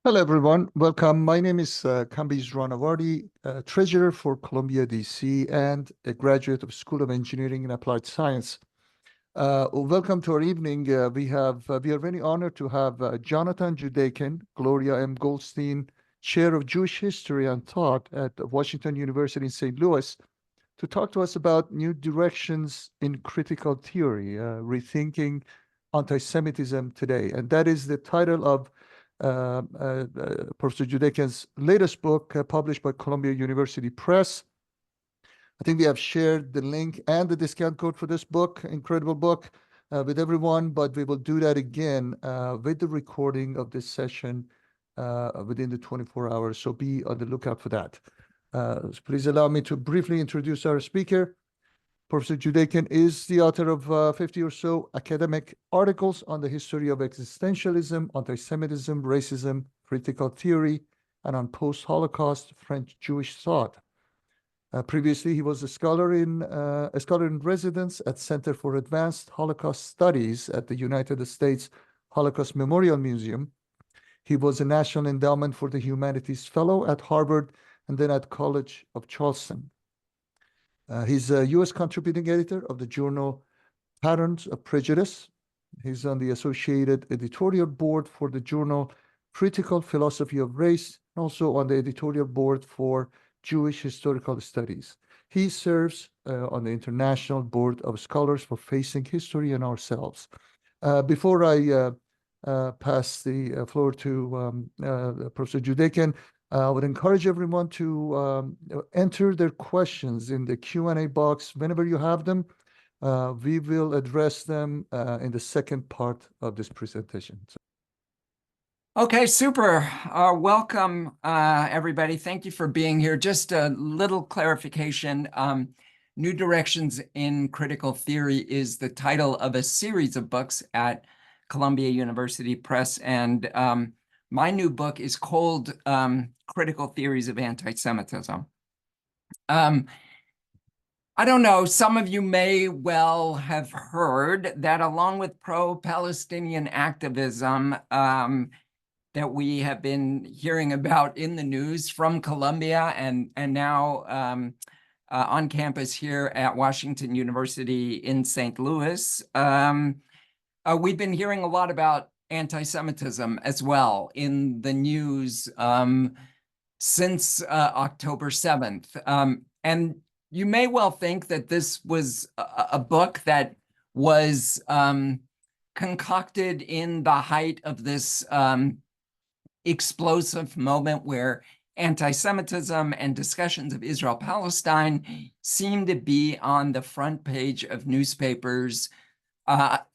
Hello, everyone. Welcome. My name is Kambiz Ranawardi, treasurer for Columbia, DC, and a graduate of School of Engineering and Applied Science. Welcome to our evening. We are very honored to have Jonathan Judaken, Gloria M. Goldstein, Chair of Jewish History and Thought at Washington University in St. Louis, to talk to us about new directions in critical theory, rethinking anti-Semitism today. And that is the title of Professor Judaken's latest book, published by Columbia University Press. I think we have shared the link and the discount code for this book, incredible book, with everyone, but we will do that again with the recording of this session within the 24 hours, so be on the lookout for that. So please allow me to briefly introduce our speaker. Professor Judaken is the author of 50 or so academic articles on the history of existentialism, anti-Semitism, racism, critical theory, and on post-Holocaust French Jewish thought. Previously, he was a scholar in residence at Center for Advanced Holocaust Studies at the United States Holocaust Memorial Museum. He was a National Endowment for the Humanities Fellow at Harvard and then at College of Charleston. He's a U.S. contributing editor of the journal Patterns of Prejudice. He's on the associated editorial board for the journal Critical Philosophy of Race, and also on the editorial board for Jewish Historical Studies. He serves on the International Board of Scholars for Facing History and Ourselves. Before I pass the floor to Professor Judaken, I would encourage everyone to enter their questions in the Q&A box whenever you have them. We will address them in the second part of this presentation. Okay, super. Welcome, everybody. Thank you for being here. Just a little clarification. New Directions in Critical Theory is the title of a series of books at Columbia University Press, and my new book is called Critical Theories of Anti-Semitism. I don't know, some of you may well have heard that along with pro-Palestinian activism that we have been hearing about in the news from Columbia and now on campus here at Washington University in St. Louis, we've been hearing a lot about anti-Semitism as well in the news since October 7th. And you may well think that this was a book that was concocted in the height of this explosive moment where anti-Semitism and discussions of Israel-Palestine seem to be on the front page of newspapers,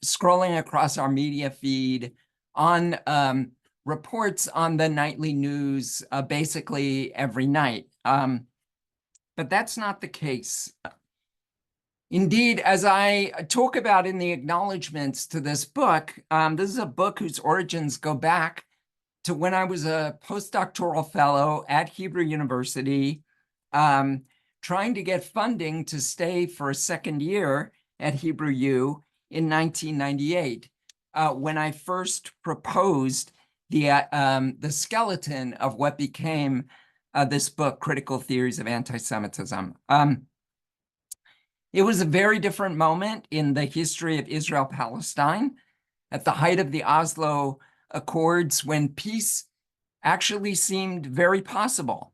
scrolling across our media feed, on reports on the nightly news basically every night. But that's not the case. Indeed, as I talk about in the acknowledgments to this book, this is a book whose origins go back to when I was a postdoctoral fellow at Hebrew University, trying to get funding to stay for a second year at Hebrew U in 1998, when I first proposed the skeleton of what became this book, Critical Theories of Anti-Semitism. It was a very different moment in the history of Israel-Palestine, at the height of the Oslo Accords, when peace actually seemed very possible.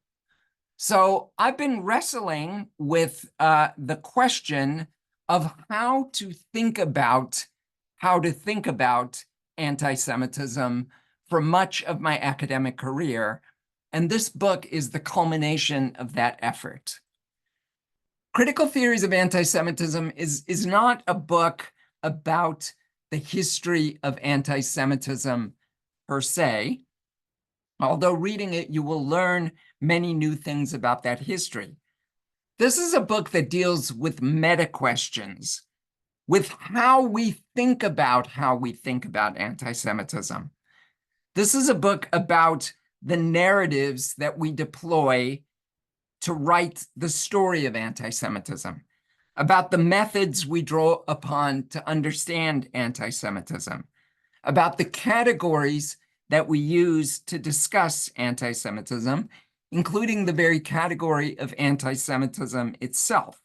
So I've been wrestling with the question of how to think about anti-Semitism for much of my academic career, and this book is the culmination of that effort. Critical Theories of Anti-Semitism is not a book about the history of anti-Semitism per se, although reading it, you will learn many new things about that history. This is a book that deals with meta questions, with how we think about anti-Semitism. This is a book about the narratives that we deploy to write the story of anti-Semitism, about the methods we draw upon to understand anti-Semitism, about the categories that we use to discuss anti-Semitism, including the very category of anti-Semitism itself,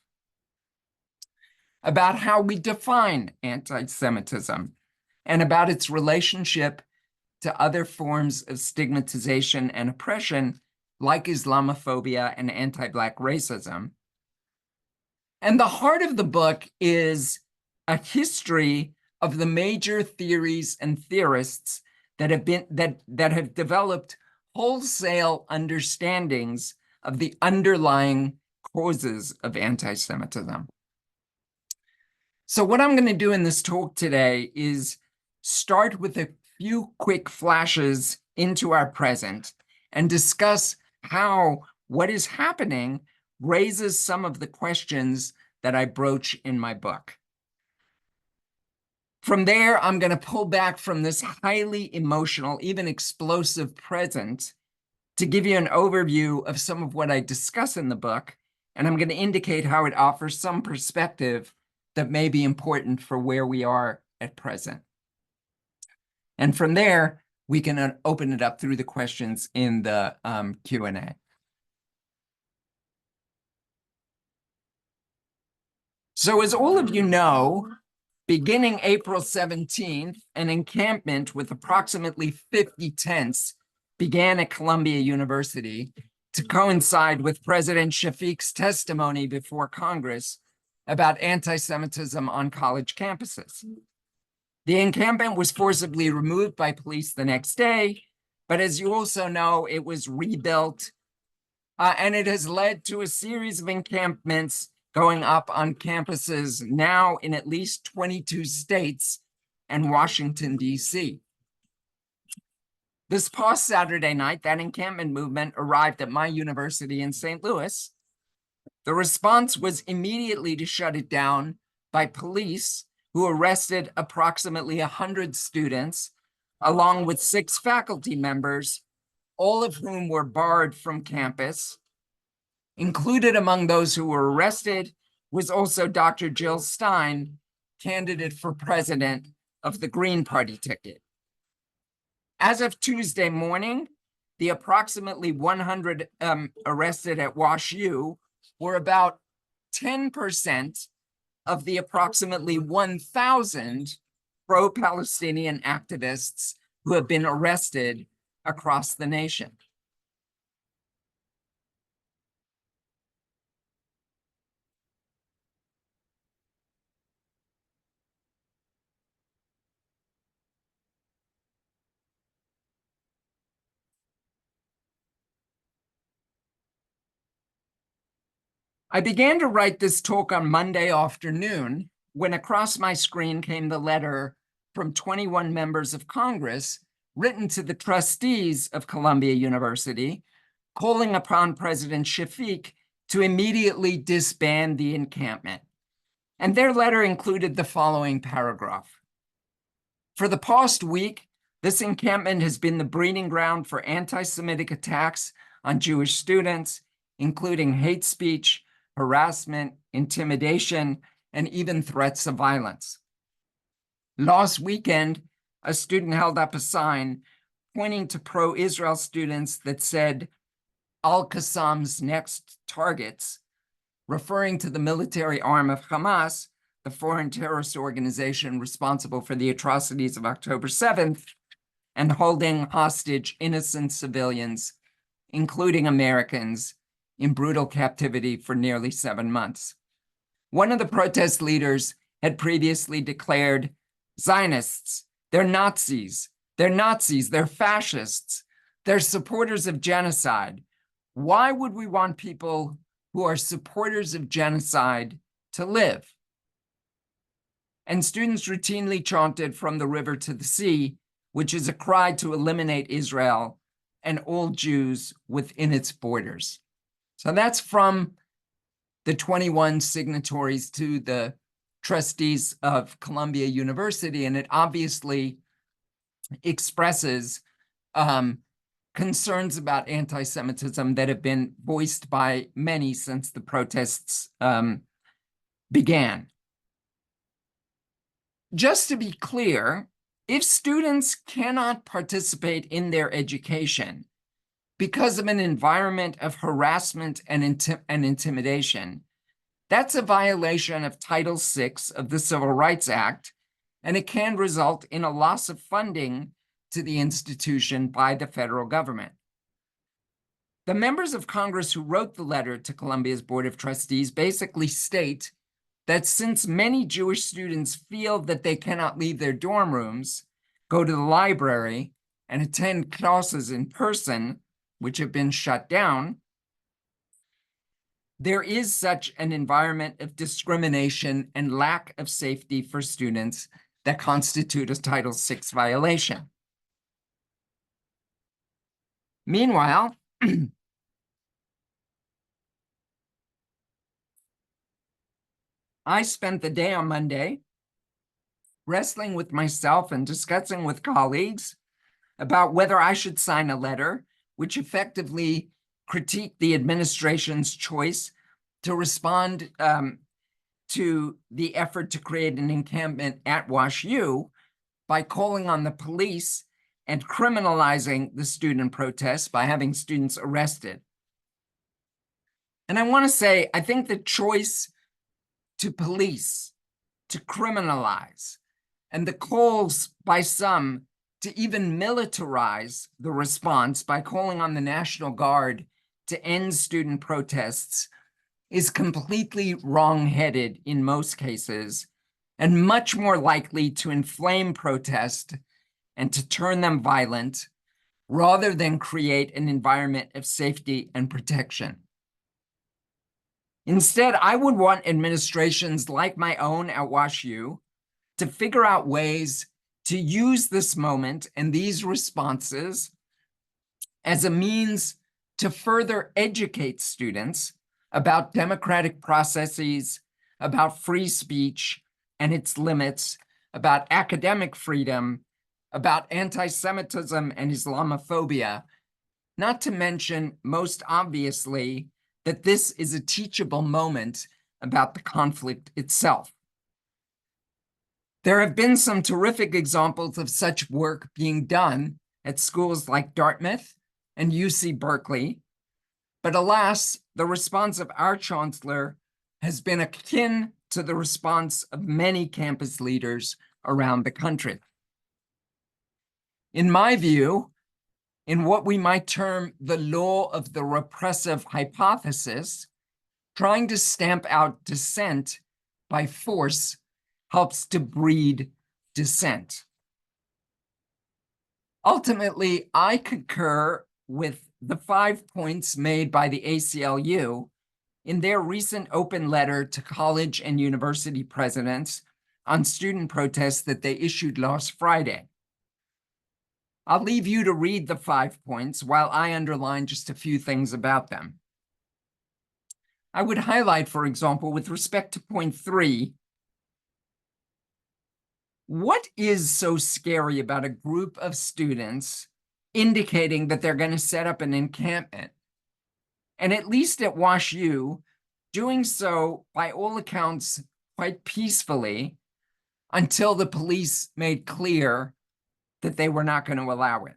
about how we define anti-Semitism, and about its relationship to other forms of stigmatization and oppression, like Islamophobia and anti-Black racism. And the heart of the book is a history of the major theories and theorists that have developed wholesale understandings of the underlying causes of anti-Semitism. So what I'm going to do in this talk today is start with a few quick flashes into our present and discuss how what is happening raises some of the questions that I broach in my book. From there, I'm going to pull back from this highly emotional, even explosive present to give you an overview of some of what I discuss in the book, and I'm going to indicate how it offers some perspective that may be important for where we are at present. And from there, we can open it up through the questions in the Q&A. So as all of you know, beginning April 17th, an encampment with approximately 50 tents began at Columbia University to coincide with President Shafiq's testimony before Congress about anti-Semitism on college campuses. The encampment was forcibly removed by police the next day, but as you also know, it was rebuilt, and it has led to a series of encampments going up on campuses now in at least 22 states and Washington, D.C. This past Saturday night, that encampment movement arrived at my university in St. Louis. The response was immediately to shut it down by police, who arrested approximately 100 students, along with 6 faculty members, all of whom were barred from campus. Included among those who were arrested was also Dr. Jill Stein, candidate for president of the Green Party ticket. As of Tuesday morning, the approximately 100 arrested at WashU were about 10% of the approximately 1,000 pro-Palestinian activists who have been arrested across the nation. I began to write this talk on Monday afternoon when across my screen came the letter from 21 members of Congress written to the trustees of Columbia University, calling upon President Shafiq to immediately disband the encampment. And their letter included the following paragraph. For the past week, this encampment has been the breeding ground for anti-Semitic attacks on Jewish students, including hate speech, harassment, intimidation, and even threats of violence. Last weekend, a student held up a sign pointing to pro-Israel students that said, Al-Qassam's next targets, referring to the military arm of Hamas, the foreign terrorist organization responsible for the atrocities of October 7th, and holding hostage innocent civilians, including Americans, in brutal captivity for nearly 7 months. One of the protest leaders had previously declared, Zionists, they're Nazis, they're fascists, they're supporters of genocide. Why would we want people who are supporters of genocide to live? And students routinely chanted from the river to the sea, which is a cry to eliminate Israel and all Jews within its borders. So that's from the 21 signatories to the trustees of Columbia University, and it obviously expresses concerns about anti-Semitism that have been voiced by many since the protests began. Just to be clear, If students cannot participate in their education because of an environment of harassment and intimidation, that's a violation of Title VI of the Civil Rights Act, and it can result in a loss of funding to the institution by the federal government. The members of Congress who wrote the letter to Columbia's Board of Trustees basically state that since many Jewish students feel that they cannot leave their dorm rooms, go to the library, and attend classes in person, which have been shut down, there is such an environment of discrimination and lack of safety for students that constitute a Title VI violation. Meanwhile, I spent the day on Monday wrestling with myself and discussing with colleagues about whether I should sign a letter which effectively critiqued the administration's choice to respond to the effort to create an encampment at WashU by calling on the police and criminalizing the student protests by having students arrested. And I want to say, I think the choice to police, to criminalize, and the calls by some to even militarize the response by calling on the National Guard to end student protests is completely wrong-headed in most cases, and much more likely to inflame protest and to turn them violent, rather than create an environment of safety and protection. Instead, I would want administrations like my own at WashU to figure out ways to use this moment and these responses as a means to further educate students about democratic processes, about free speech and its limits, about academic freedom, about anti-Semitism and Islamophobia, not to mention, most obviously, that this is a teachable moment about the conflict itself. There have been some terrific examples of such work being done at schools like Dartmouth and UC Berkeley, but alas, the response of our chancellor has been akin to the response of many campus leaders around the country. In my view, in what we might term the law of the repressive hypothesis, trying to stamp out dissent by force helps to breed dissent. Ultimately, I concur with the 5 points made by the ACLU in their recent open letter to college and university presidents on student protests that they issued last Friday. I'll leave you to read the 5 points while I underline just a few things about them. I would highlight, for example, with respect to point 3, what is so scary about a group of students indicating that they're going to set up an encampment? And at least at WashU, doing so, by all accounts, quite peacefully, until the police made clear that they were not going to allow it.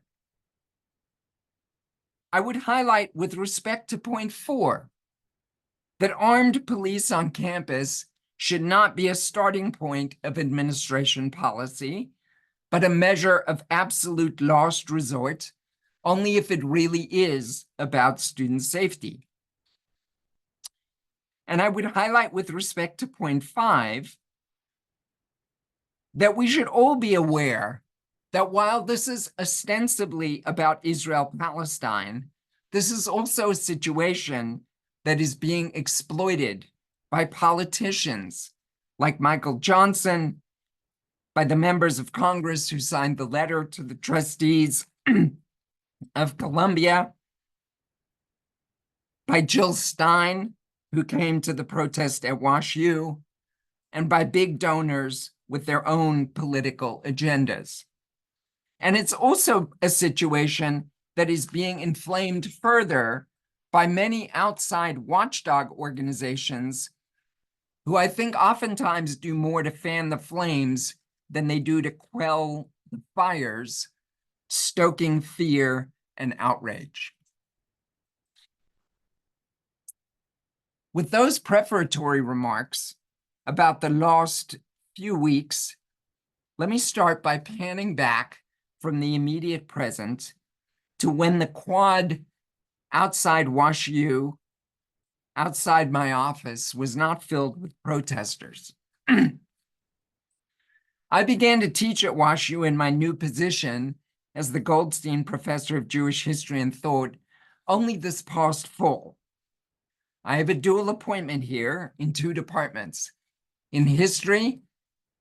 I would highlight with respect to point 4, that armed police on campus should not be a starting point of administration policy, but a measure of absolute last resort, only if it really is about student safety. And I would highlight with respect to point 5, that we should all be aware that while this is ostensibly about Israel-Palestine, this is also a situation that is being exploited by politicians like Michael Johnson, by the members of Congress who signed the letter to the trustees of Columbia, by Jill Stein, who came to the protest at WashU, and by big donors with their own political agendas. And it's also a situation that is being inflamed further by many outside watchdog organizations who I think oftentimes do more to fan the flames than they do to quell the fires, stoking fear and outrage. With those prefatory remarks about the last few weeks, let me start by panning back from the immediate present to when the quad outside WashU, outside my office, was not filled with protesters. I began to teach at WashU in my new position as the Goldstein Professor of Jewish History and Thought only this past fall. I have a dual appointment here in 2 departments, in history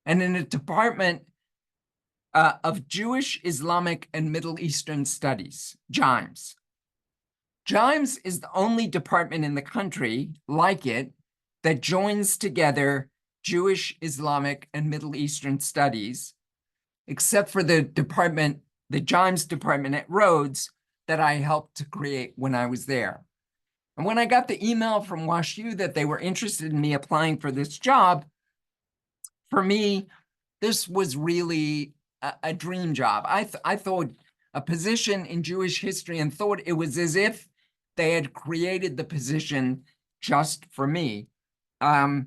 and in a department of Jewish, Islamic, and Middle Eastern Studies, JIMES. JIMES is the only department in the country like it that joins together Jewish, Islamic, and Middle Eastern Studies, except for the department, the JIMES department at Rhodes that I helped to create when I was there. And when I got the email from WashU that they were interested in me applying for this job, for me, this was really a dream job. I thought a position in Jewish history and thought, it was as if they had created the position just for me. And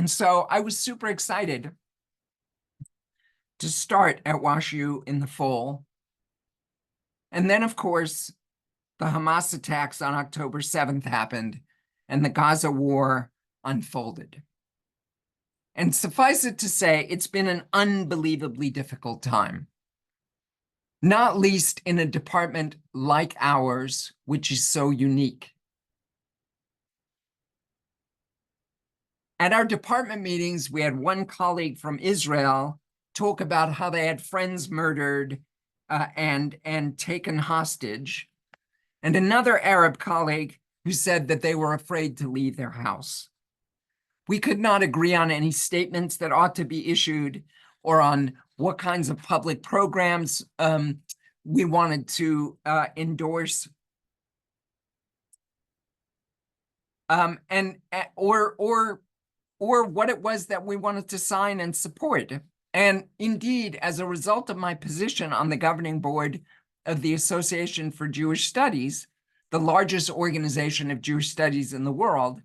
so I was super excited to start at WashU in the fall. And then, of course, the Hamas attacks on October 7th happened, and the Gaza war unfolded. And suffice it to say, it's been an unbelievably difficult time, not least in a department like ours, which is so unique. At our department meetings, we had one colleague from Israel talk about how they had friends murdered and taken hostage, and another Arab colleague who said that they were afraid to leave their house. We could not agree on any statements that ought to be issued or on what kinds of public programs we wanted to endorse, or what it was that we wanted to sign and support. And indeed, as a result of my position on the governing board of the Association for Jewish Studies, the largest organization of Jewish studies in the world,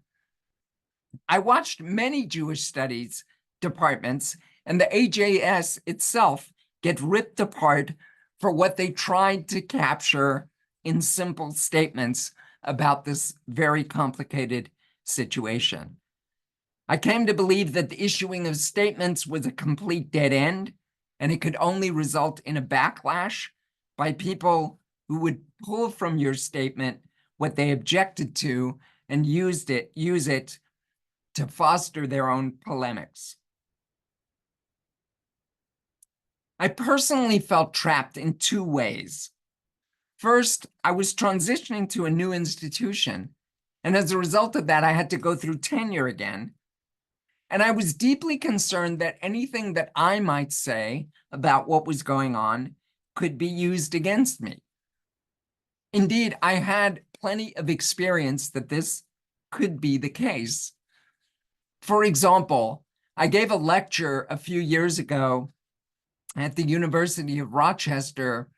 I watched many Jewish studies departments and the AJS itself get ripped apart for what they tried to capture in simple statements about this very complicated situation. I came to believe that the issuing of statements was a complete dead end, and it could only result in a backlash by people who would pull from your statement what they objected to and use it to foster their own polemics. I personally felt trapped in 2 ways. First, I was transitioning to a new institution, and as a result of that, I had to go through tenure again. And I was deeply concerned that anything that I might say about what was going on could be used against me. Indeed, I had plenty of experience that this could be the case. For example, I gave a lecture a few years ago at the University of Rochester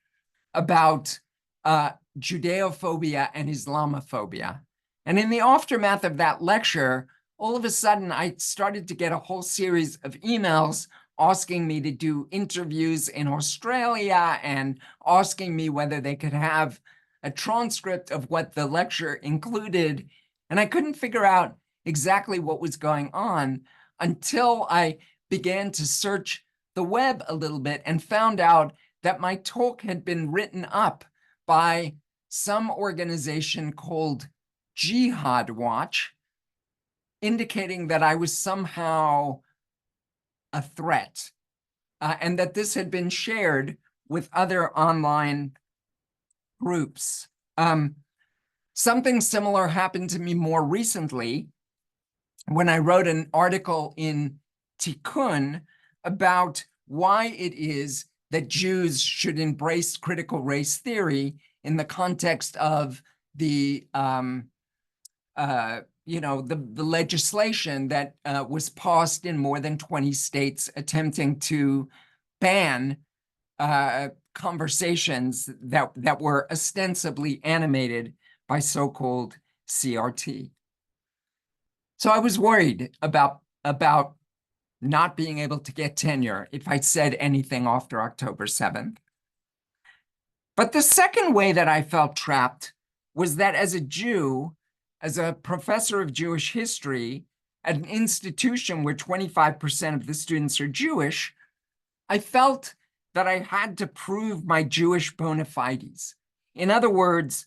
about Judeophobia and Islamophobia. And in the aftermath of that lecture, all of a sudden, I started to get a whole series of emails asking me to do interviews in Australia and asking me whether they could have a transcript of what the lecture included. And I couldn't figure out exactly what was going on until I began to search the web a little bit and found out that my talk had been written up by some organization called Jihad Watch, indicating that I was somehow a threat, and that this had been shared with other online groups. Something similar happened to me more recently when I wrote an article in Tikkun about why it is that Jews should embrace critical race theory in the context of the the legislation that was passed in more than 20 states attempting to ban conversations that were ostensibly animated by so-called CRT. So I was worried about not being able to get tenure if I said anything after October 7th. But the second way that I felt trapped was that as a Jew, as a professor of Jewish history at an institution where 25% of the students are Jewish, I felt that I had to prove my Jewish bona fides. In other words,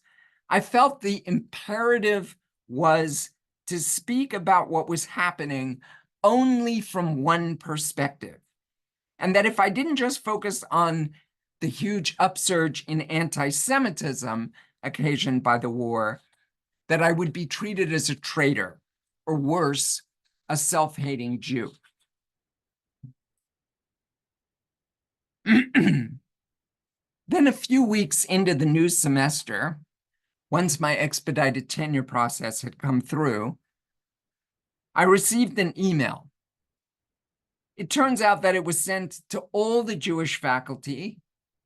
I felt the imperative was to speak about what was happening only from one perspective. And that if I didn't just focus on the huge upsurge in anti-Semitism occasioned by the war, that I would be treated as a traitor, or worse, a self-hating Jew. Then a few weeks into the new semester, once my expedited tenure process had come through, I received an email. It turns out that it was sent to all the Jewish faculty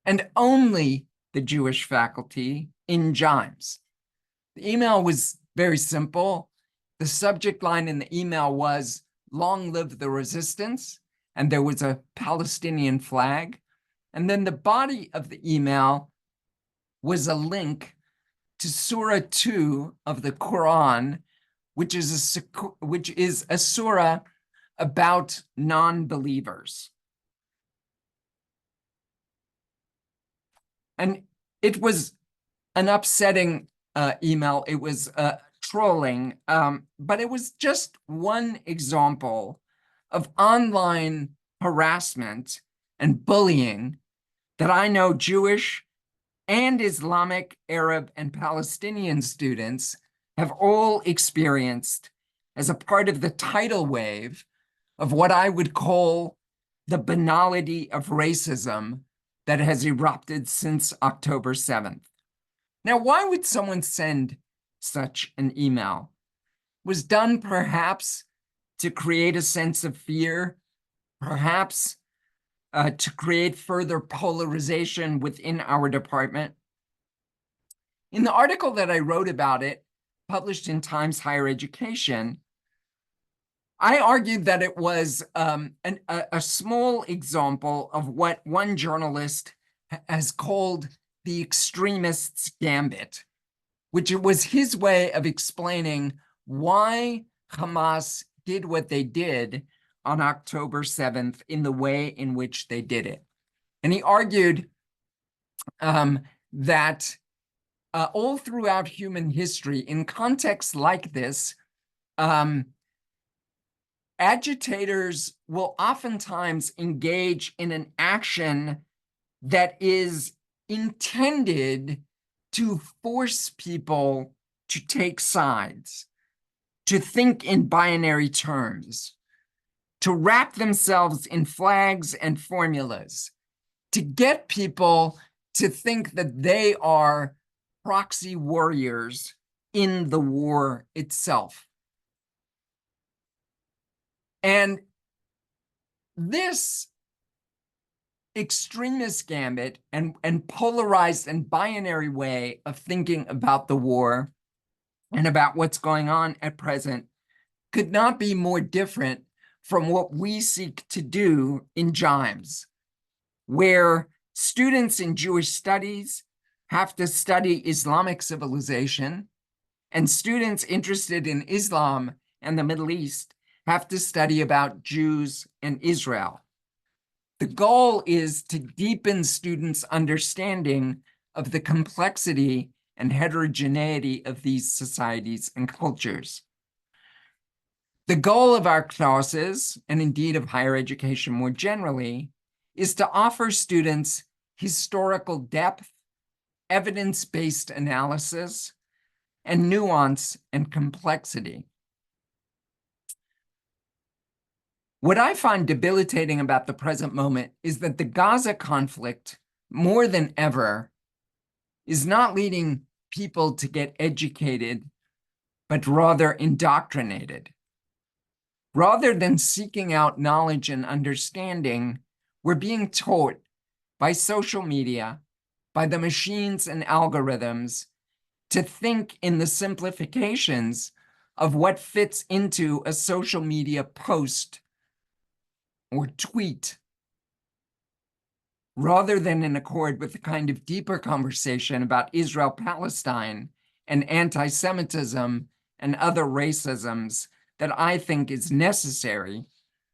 and only the Jewish faculty in Gimes. The email was very simple. The subject line in the email was, "Long live the resistance," and there was a Palestinian flag. And then the body of the email was a link to Surah 2 of the Quran, which is a surah about non-believers. And it was an upsetting email. It was trolling, but it was just one example of online harassment and bullying that I know Jewish and Islamic, Arab, and Palestinian students have all experienced as a part of the tidal wave of what I would call the banality of racism that has erupted since October 7th. Now, why would someone send such an email? It was done perhaps to create a sense of fear, perhaps to create further polarization within our department. In the article that I wrote about it, published in Times Higher Education, I argued that it was a small example of what one journalist has called the extremist's gambit, which it was his way of explaining why Hamas did what they did on October 7th in the way in which they did it. And he argued that all throughout human history, in contexts like this, agitators will oftentimes engage in an action that is intended to force people to take sides, to think in binary terms, to wrap themselves in flags and formulas, to get people to think that they are proxy warriors in the war itself. And this extremist gambit and polarized and binary way of thinking about the war and about what's going on at present could not be more different from what we seek to do in Gimes, where students in Jewish studies have to study Islamic civilization, and students interested in Islam and the Middle East have to study about Jews and Israel. The goal is to deepen students' understanding of the complexity and heterogeneity of these societies and cultures. The goal of our classes, and indeed of higher education more generally, is to offer students historical depth, evidence-based analysis, and nuance and complexity. What I find debilitating about the present moment is that the Gaza conflict, more than ever, is not leading people to get educated, but rather indoctrinated. Rather than seeking out knowledge and understanding, we're being taught by social media, by the machines and algorithms, to think in the simplifications of what fits into a social media post or tweet, rather than in accord with the kind of deeper conversation about Israel-Palestine and anti-Semitism and other racisms that I think is necessary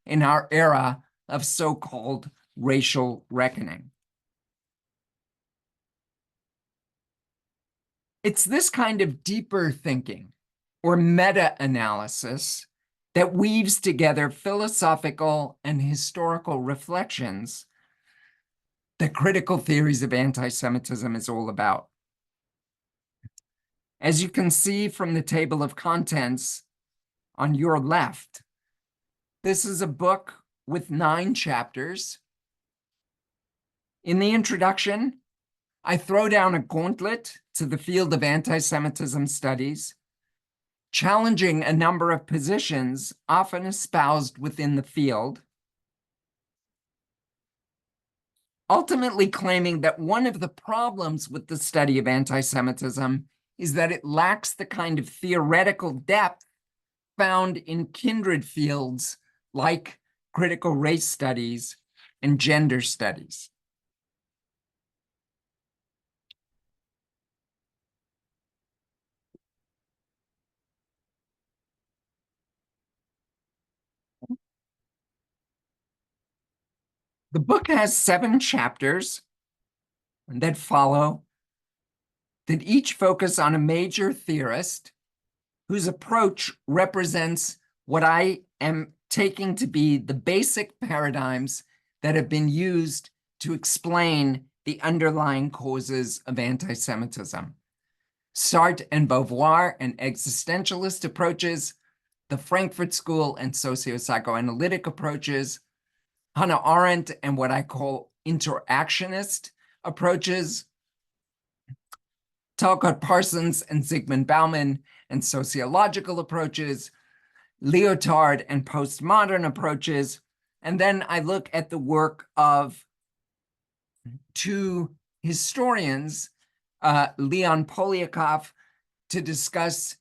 in our era of so-called racial reckoning. It's this kind of deeper thinking or meta-analysis that weaves together philosophical and historical reflections that critical theories of anti-Semitism is all about. As you can see from the table of contents on your left, this is a book with 9 chapters. In the introduction, I throw down a gauntlet to the field of anti-Semitism studies, challenging a number of positions often espoused within the field, ultimately claiming that one of the problems with the study of anti-Semitism is that it lacks the kind of theoretical depth found in kindred fields like critical race studies and gender studies. The book has 7 chapters that follow, that each focus on a major theorist whose approach represents what I am taking to be the basic paradigms that have been used to explain the underlying causes of anti-Semitism. Sartre and Beauvoir and existentialist approaches, the Frankfurt School and socio-psychoanalytic approaches, Hannah Arendt and what I call interactionist approaches, Talcott, Parsons, and Zygmunt Bauman and sociological approaches, Lyotard and postmodern approaches, and then I look at the work of 2 historians, Léon Poliakov, to discuss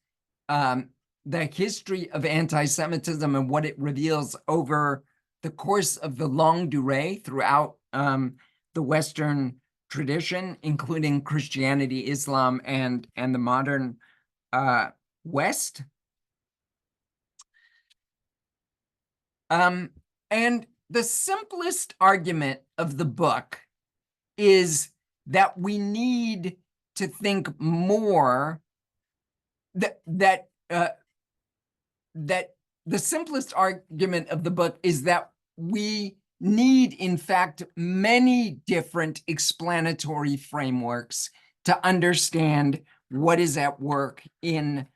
the history of anti-Semitism and what it reveals over the course of the longue durée throughout the Western tradition, including Christianity, Islam, and the modern West. And the simplest argument of the book is that we need to think more, that the simplest argument of the book is that we need, in fact, many different explanatory frameworks to understand what is at work in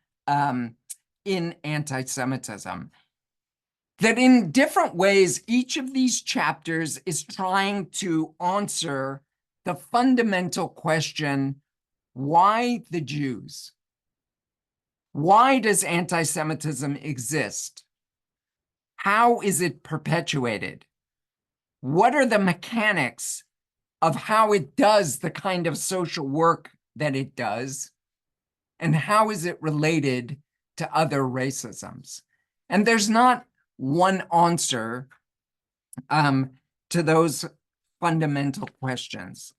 anti-Semitism. That in different ways, each of these chapters is trying to answer the fundamental question, why the Jews? Why does anti-Semitism exist? How is it perpetuated? What are the mechanics of how it does the kind of social work that it does? And how is it related to other racisms? And there's not one answer to those fundamental questions.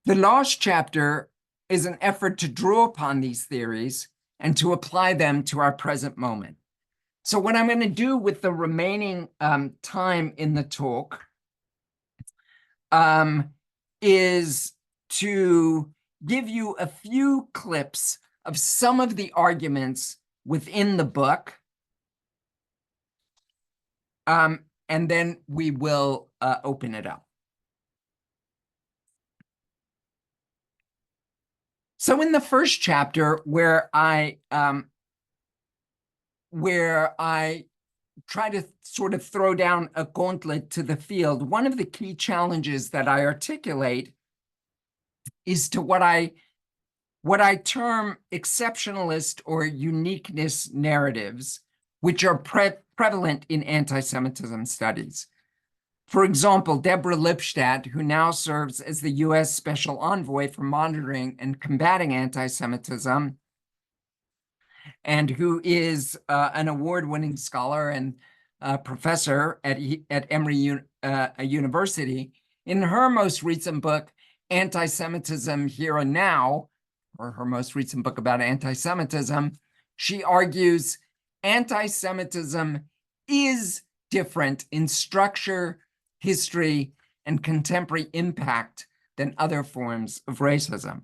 The last chapter is an effort to draw upon these theories and to apply them to our present moment. So what I'm going to do with the remaining time in the talk is to give you a few clips of some of the arguments within the book, and then we will open it up. So in the first chapter, where I try to sort of throw down a gauntlet to the field, one of the key challenges that I articulate is to what I what I term exceptionalist or uniqueness narratives, which are prevalent in anti-Semitism studies. For example, Deborah Lipstadt, who now serves as the U.S. Special Envoy for Monitoring and Combating Anti-Semitism, and who is an award-winning scholar and professor at Emory University, in her most recent book, Anti-Semitism Here and Now, or her most recent book about anti-Semitism, she argues anti-Semitism is different in structure, history, and contemporary impact than other forms of racism.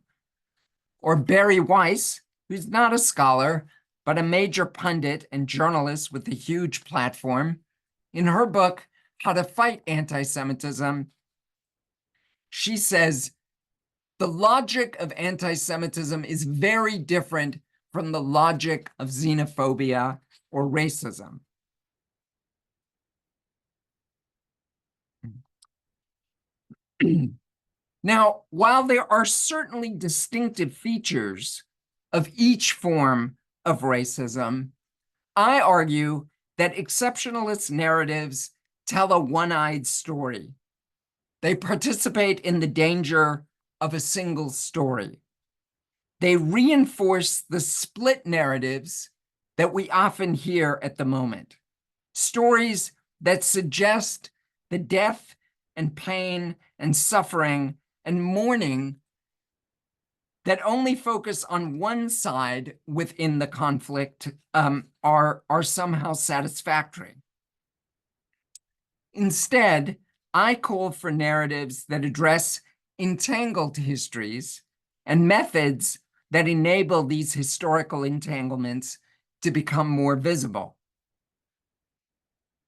Or Barry Weiss, who's not a scholar, but a major pundit and journalist with a huge platform, in her book, How to Fight Anti-Semitism, she says, the logic of anti-Semitism is very different from the logic of xenophobia or racism. Now, while there are certainly distinctive features of each form of racism, I argue that exceptionalist narratives tell a one-eyed story. They participate in the danger of a single story. They reinforce the split narratives that we often hear at the moment. Stories that suggest the death and pain and suffering and mourning that only focus on one side within the conflict are somehow satisfactory. Instead, I call for narratives that address entangled histories and methods that enable these historical entanglements to become more visible.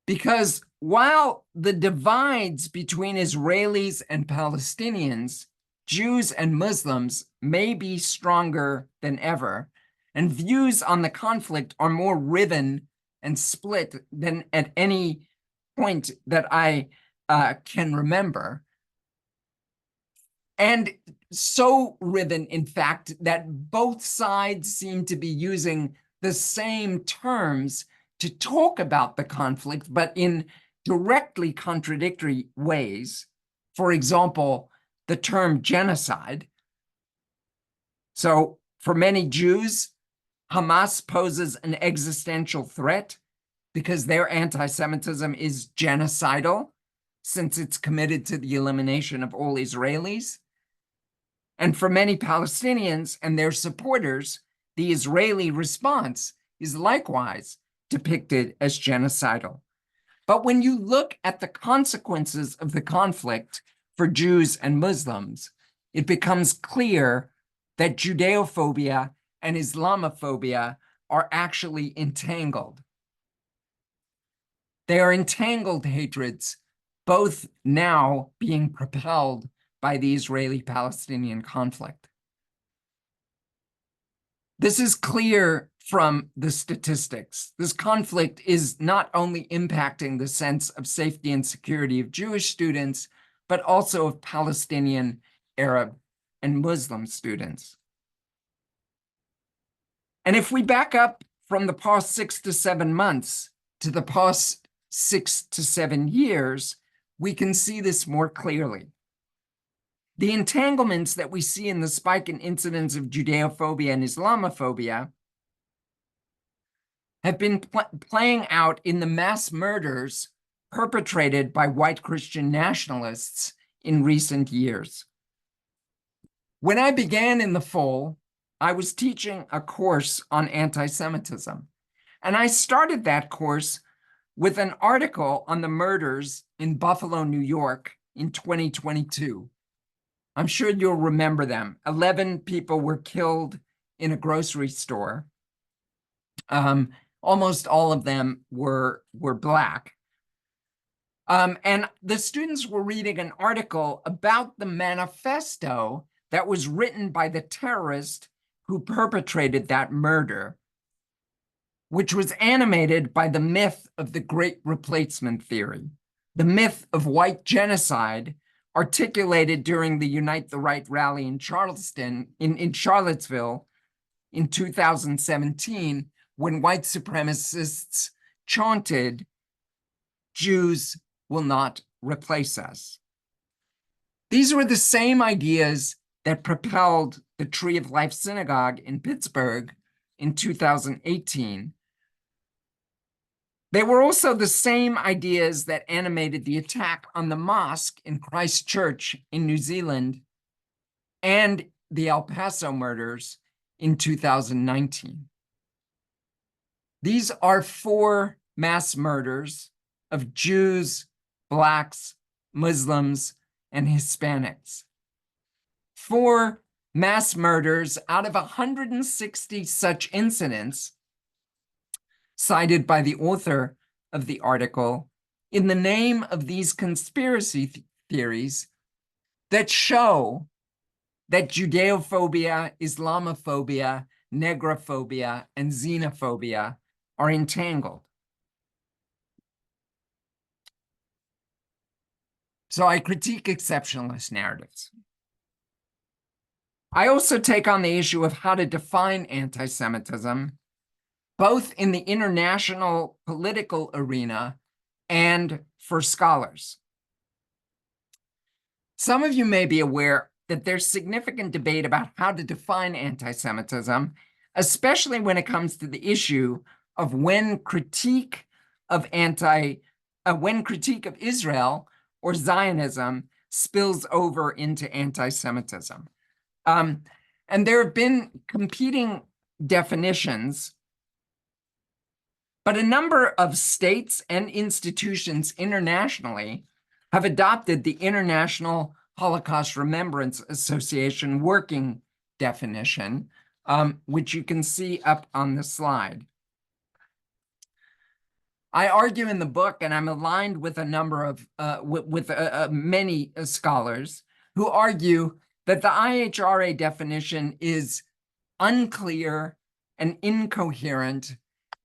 Because while the divides between Israelis and Palestinians, Jews and Muslims may be stronger than ever, and views on the conflict are more riven and split than at any point that I can remember, and so riven, in fact, that both sides seem to be using the same terms to talk about the conflict, but in directly contradictory ways. For example, the term genocide. So for many Jews, Hamas poses an existential threat because their anti-Semitism is genocidal, since it's committed to the elimination of all Israelis. And for many Palestinians and their supporters, the Israeli response is likewise depicted as genocidal. But when you look at the consequences of the conflict for Jews and Muslims, it becomes clear that Judeophobia and Islamophobia are actually entangled. They are entangled hatreds, both now being propelled by the Israeli-Palestinian conflict. This is clear from the statistics. This conflict is not only impacting the sense of safety and security of Jewish students, but also of Palestinian, Arab, and Muslim students. And if we back up from the past 6 to 7 months to the past 6 to 7 years, we can see this more clearly. The entanglements that we see in the spike in incidents of Judeophobia and Islamophobia have been playing out in the mass murders perpetrated by white Christian nationalists in recent years. When I began in the fall, I was teaching a course on anti-Semitism, and I started that course with an article on the murders in Buffalo, New York in 2022. I'm sure you'll remember them. 11 people were killed in a grocery store. Almost all of them were Black. And the students were reading an article about the manifesto that was written by the terrorist who perpetrated that murder, which was animated by the myth of the Great Replacement theory, the myth of white genocide, articulated during the Unite the Right rally in Charlottesville in 2017, when white supremacists chanted, "Jews will not replace us." These were the same ideas that propelled the Tree of Life Synagogue in Pittsburgh in 2018. They were also the same ideas that animated the attack on the mosque in Christchurch in New Zealand and the El Paso murders in 2019. These are 4 mass murders of Jews, Blacks, Muslims, and Hispanics. 4 mass murders out of 160 such incidents cited by the author of the article in the name of these conspiracy theories that show that Judeophobia, Islamophobia, Negrophobia, and xenophobia are entangled. So I critique exceptionalist narratives. I also take on the issue of how to define anti-Semitism, both in the international political arena and for scholars. Some of you may be aware that there's significant debate about how to define anti-Semitism, especially when it comes to the issue of when critique of Israel or Zionism spills over into anti-Semitism. And there have been competing definitions, but a number of states and institutions internationally have adopted the International Holocaust Remembrance Association working definition, which you can see up on the slide. I argue in the book, and I'm aligned with a number of, many scholars who argue that the IHRA definition is unclear and incoherent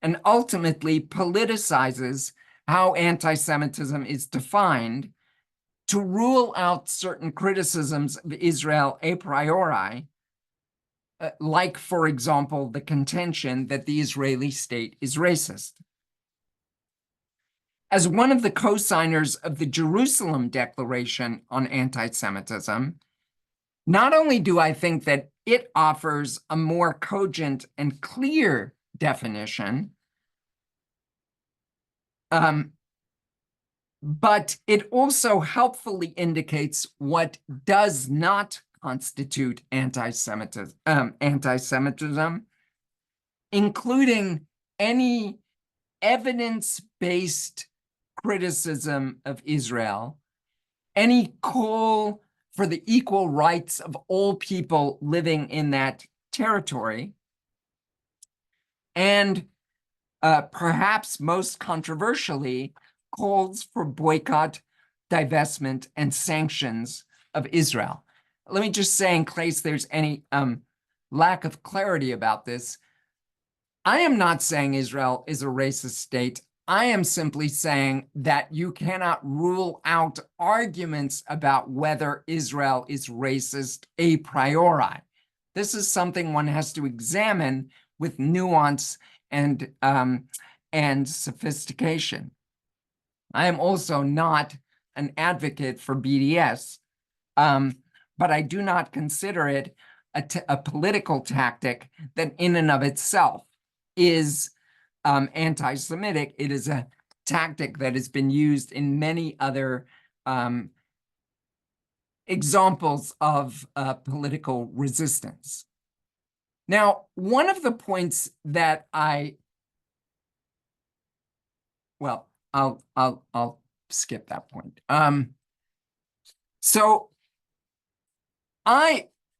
and ultimately politicizes how anti-Semitism is defined to rule out certain criticisms of Israel a priori, like, for example, the contention that the Israeli state is racist. As one of the co-signers of the Jerusalem Declaration on Anti-Semitism, not only do I think that it offers a more cogent and clear definition, but it also helpfully indicates what does not constitute anti-Semitism, including any evidence-based criticism of Israel, any call for the equal rights of all people living in that territory, and perhaps most controversially, calls for boycott, divestment, and sanctions of Israel. Let me just say, in case there's any lack of clarity about this, I am not saying Israel is a racist state. I am simply saying that you cannot rule out arguments about whether Israel is racist a priori. This is something one has to examine with nuance and sophistication. I am also not an advocate for BDS, but I do not consider it a political tactic that in and of itself is anti-Semitic. It is a tactic that has been used in many other examples of political resistance. Now, one of the points that I'll skip that point. So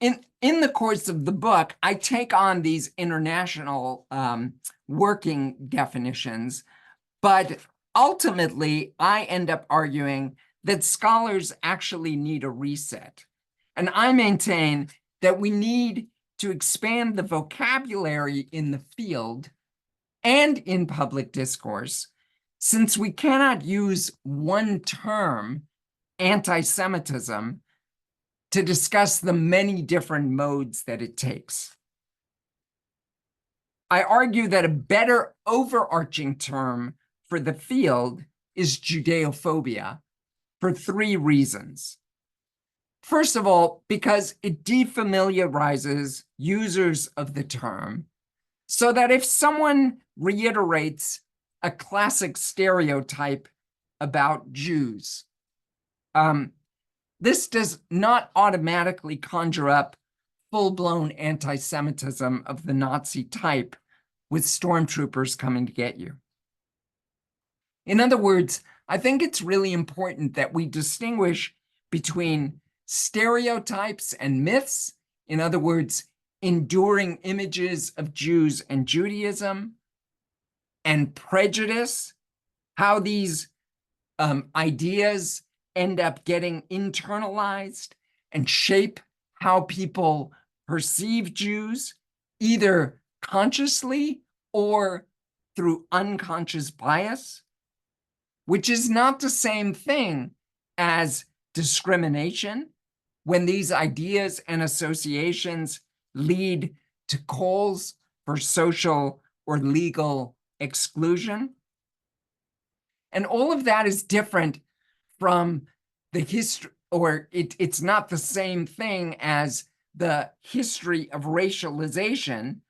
in the course of the book, I take on these international working definitions, but ultimately I end up arguing that scholars actually need a reset. And I maintain that we need to expand the vocabulary in the field and in public discourse, since we cannot use one term anti-Semitism to discuss the many different modes that it takes. I argue that a better overarching term for the field is Judeophobia for 3 reasons. First of all, because it defamiliarizes users of the term, so that if someone reiterates a classic stereotype about Jews, this does not automatically conjure up full-blown anti-Semitism of the Nazi type with stormtroopers coming to get you. In other words, I think it's really important that we distinguish between stereotypes and myths, in other words, enduring images of Jews and Judaism, and prejudice, how these ideas end up getting internalized and shape how people perceive Jews, either consciously or through unconscious bias, which is not the same thing as discrimination, when these ideas and associations lead to calls for social or legal exclusion. And all of that is different from the history, or it's not the same thing as the history of racialization,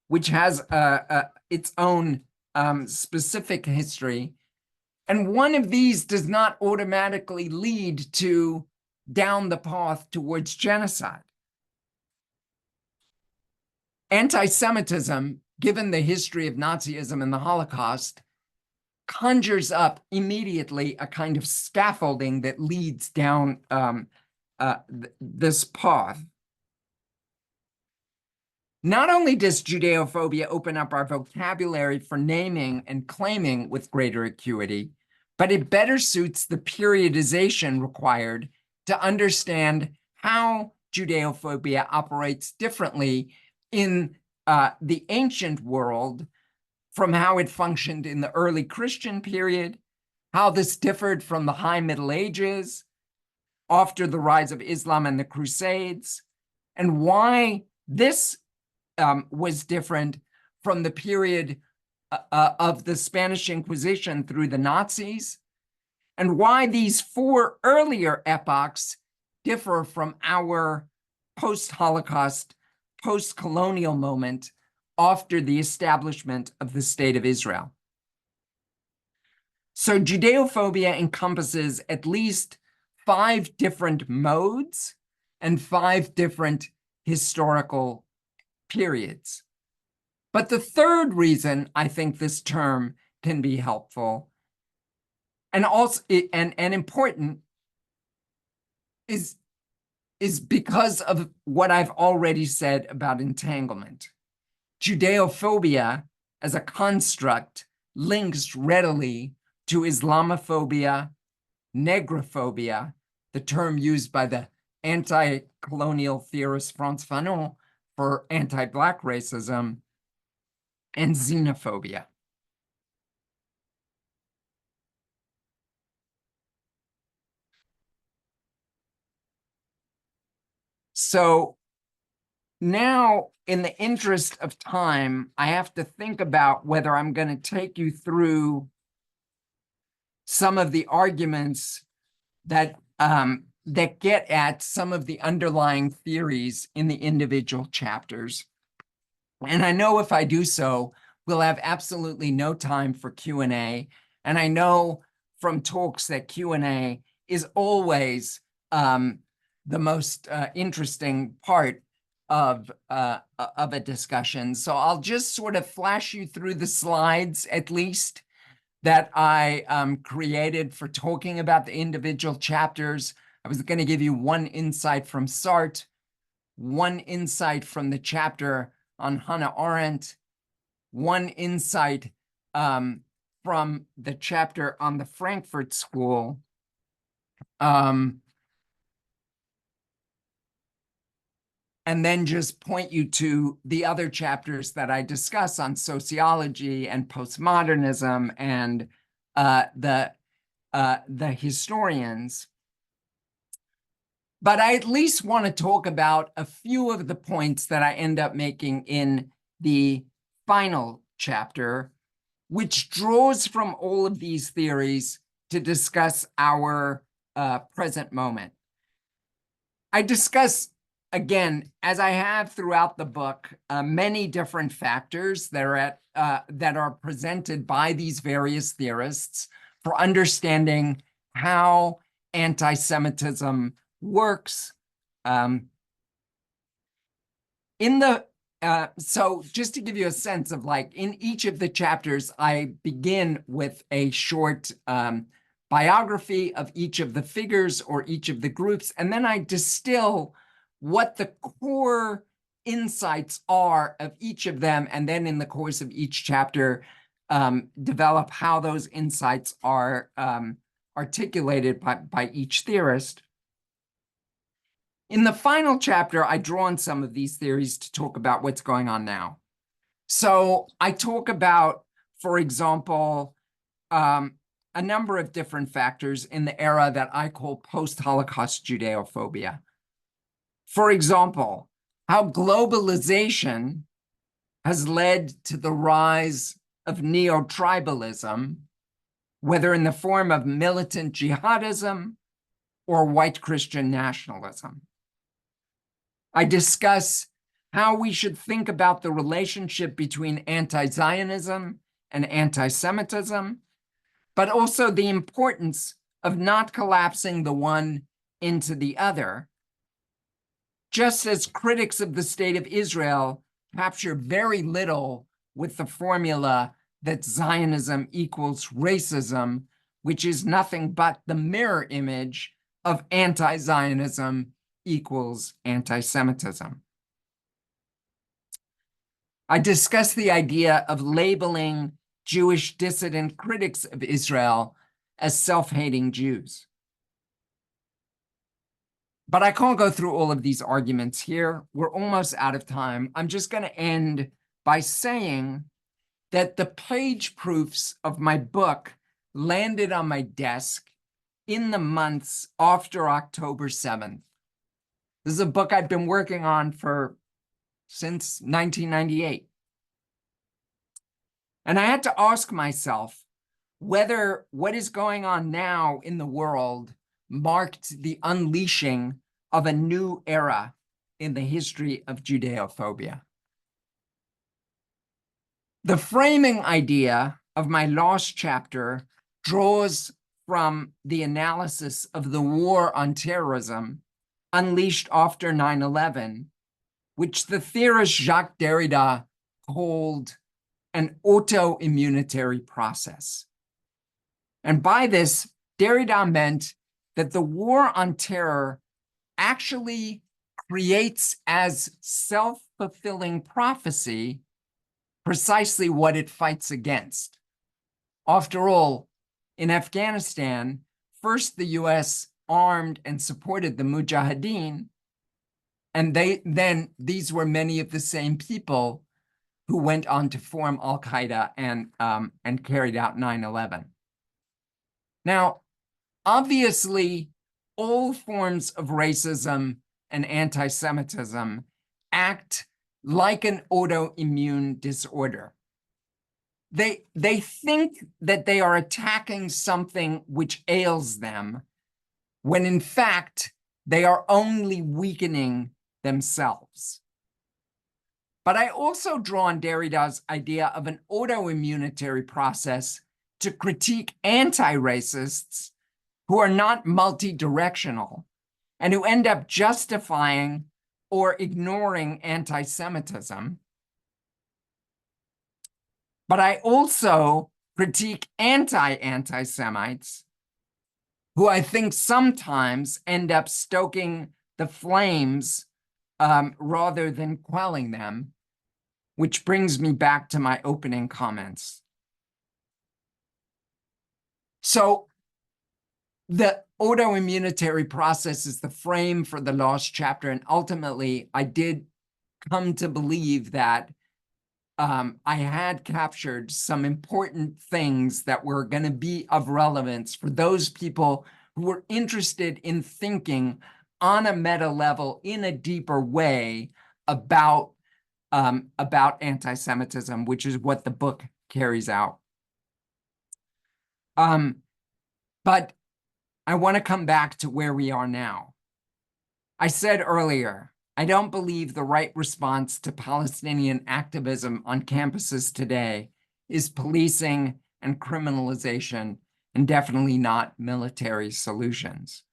which has its own specific history. And one of these does not automatically lead to down the path towards genocide. Anti-Semitism, given the history of Nazism and the Holocaust, conjures up immediately a kind of scaffolding that leads down this path. Not only does Judeophobia open up our vocabulary for naming and claiming with greater acuity, but it better suits the periodization required to understand how Judeophobia operates differently in the ancient world from how it functioned in the early Christian period, how this differed from the High Middle Ages, after the rise of Islam and the Crusades, and why this was different from the period of the Spanish Inquisition through the Nazis, and why these 4 earlier epochs differ from our post-Holocaust, post-colonial moment after the establishment of the State of Israel. So Judeophobia encompasses at least 5 different modes and 5 different historical periods. But the third reason I think this term can be helpful and also and important is because of what I've already said about entanglement. Judeophobia as a construct links readily to Islamophobia, Negrophobia, the term used by the anti-colonial theorist Frantz Fanon for anti-Black racism, and xenophobia. So now, in the interest of time, I have to think about whether I'm going to take you through some of the arguments that that get at some of the underlying theories in the individual chapters. And I know if I do so, we'll have absolutely no time for Q&A. And I know from talks that Q&A is always the most interesting part of a discussion. So I'll just sort of flash you through the slides, at least, that I created for talking about the individual chapters. I was going to give you one insight from Sartre, one insight from the chapter on Hannah Arendt, one insight from the chapter on the Frankfurt School, and then just point you to the other chapters that I discuss on sociology and postmodernism and the historians. But I at least want to talk about a few of the points that I end up making in the final chapter, which draws from all of these theories to discuss our present moment. I discuss, again, as I have throughout the book, many different factors that are presented by these various theorists for understanding how anti-Semitism works. So just to give you a sense of, like, in each of the chapters, I begin with a short biography of each of the figures or each of the groups, and then I distill what the core insights are of each of them, and then in the course of each chapter, develop how those insights are articulated by each theorist. In the final chapter, I draw on some of these theories to talk about what's going on now. So I talk about, for example, a number of different factors in the era that I call post-Holocaust Judeophobia. For example, how globalization has led to the rise of neo-tribalism, whether in the form of militant jihadism or white Christian nationalism. I discuss how we should think about the relationship between anti-Zionism and anti-Semitism, but also the importance of not collapsing the one into the other. Just as critics of the state of Israel capture very little with the formula that Zionism equals racism, which is nothing but the mirror image of anti-Zionism equals anti-Semitism. I discuss the idea of labeling Jewish dissident critics of Israel as self-hating Jews. But I can't go through all of these arguments here. We're almost out of time. I'm just going to end by saying that the page proofs of my book landed on my desk in the months after October 7th. This is a book I've been working on since 1998. And I had to ask myself whether what is going on now in the world marked the unleashing of a new era in the history of Judeophobia. The framing idea of my last chapter draws from the analysis of the war on terrorism unleashed after 9/11, which the theorist Jacques Derrida called an autoimmunitary process. And by this, Derrida meant that the war on terror actually creates as self-fulfilling prophecy precisely what it fights against. After all, in Afghanistan, first the US armed and supported the Mujahideen, and then these were many of the same people who went on to form Al-Qaeda and carried out 9/11. Now, obviously, all forms of racism and anti-Semitism act like an autoimmune disorder. They think that they are attacking something which ails them, when in fact, they are only weakening themselves. But I also draw on Derrida's idea of an autoimmunitary process to critique anti-racists who are not multi-directional and who end up justifying or ignoring anti-Semitism. But I also critique anti-Semites who I think sometimes end up stoking the flames rather than quelling them, which brings me back to my opening comments. So the autoimmunitary process is the frame for the last chapter, and ultimately I did come to believe that I had captured some important things that were going to be of relevance for those people who were interested in thinking on a meta level in a deeper way about anti-Semitism, which is what the book carries out. But I want to come back to where we are now. I said earlier, I don't believe the right response to Palestinian activism on campuses today is policing and criminalization, and definitely not military solutions.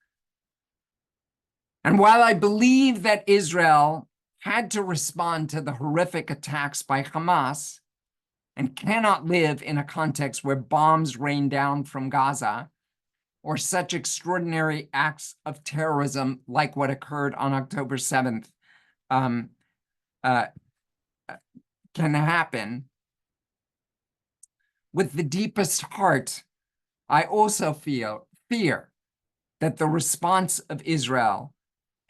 And while I believe that Israel had to respond to the horrific attacks by Hamas and cannot live in a context where bombs rain down from Gaza, or such extraordinary acts of terrorism like what occurred on October 7th can happen, with the deepest heart, I also fear that the response of Israel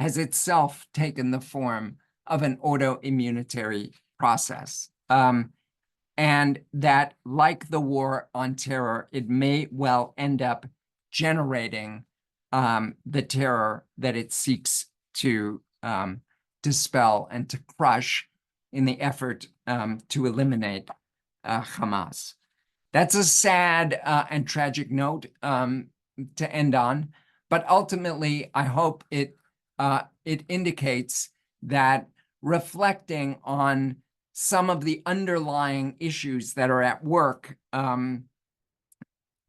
has itself taken the form of an autoimmunitary process. And that, like the war on terror, it may well end up generating the terror that it seeks to dispel and to crush in the effort to eliminate Hamas. That's a sad and tragic note to end on, but ultimately, I hope it indicates that reflecting on some of the underlying issues that are at work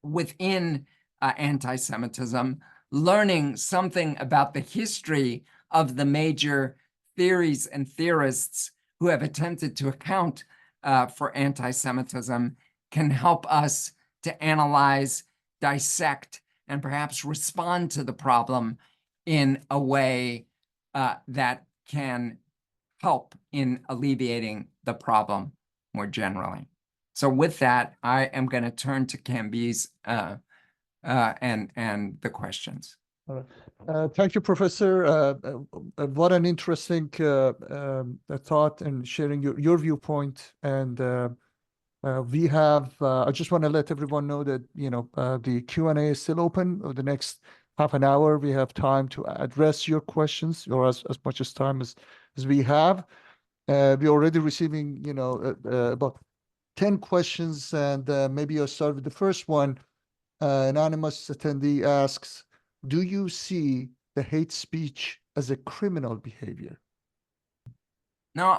within anti-Semitism, learning something about the history of the major theories and theorists who have attempted to account for anti-Semitism can help us to analyze, dissect, and perhaps respond to the problem in a way that can help in alleviating the problem more generally. So with that, I am going to turn to Camby's and the questions. All right. Thank you, Professor. What an interesting thought and sharing your viewpoint. And we have, I just want to let everyone know that, the Q&A is still open. Over the next half an hour, we have time to address your questions, or as much as time as we have. We're already receiving, about 10 questions, and maybe I'll start with the first one. An anonymous attendee asks, do you see the hate speech as a criminal behavior? No,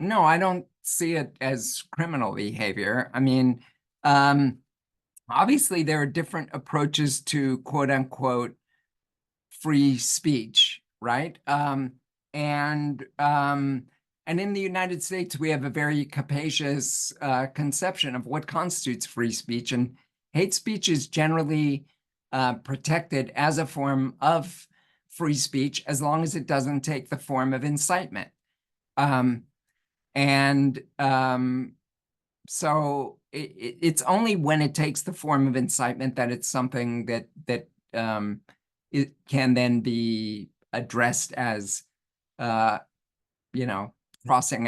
no, I don't see it as criminal behavior. I mean, obviously there are different approaches to quote unquote free speech, right? And in the United States, we have a very capacious conception of what constitutes free speech, and hate speech is generally protected as a form of free speech as long as it doesn't take the form of incitement. So it's only when it takes the form of incitement that it's something that it can then be addressed as, crossing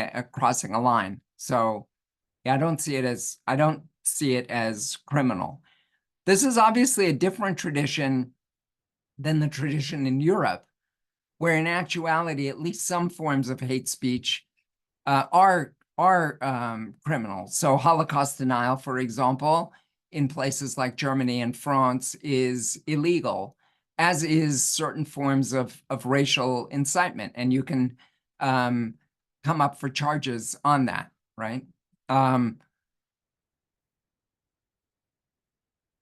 a line. So yeah, I don't see it as criminal. This is obviously a different tradition than the tradition in Europe, where in actuality, at least some forms of hate speech are criminal. So Holocaust denial, for example, in places like Germany and France is illegal, as is certain forms of racial incitement. And you can come up for charges on that, right?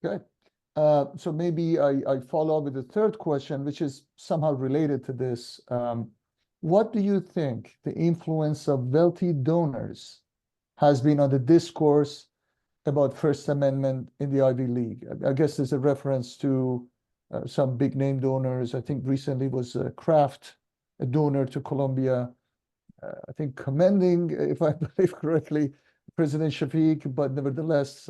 Okay. So maybe I follow up with the third question, which is somehow related to this. What do you think the influence of wealthy donors has been on the discourse about First Amendment in the Ivy League? I guess there's a reference to some big name donors. I think recently was Kraft, a donor to Columbia, I think commending, if I believe correctly, President Shafiq, but nevertheless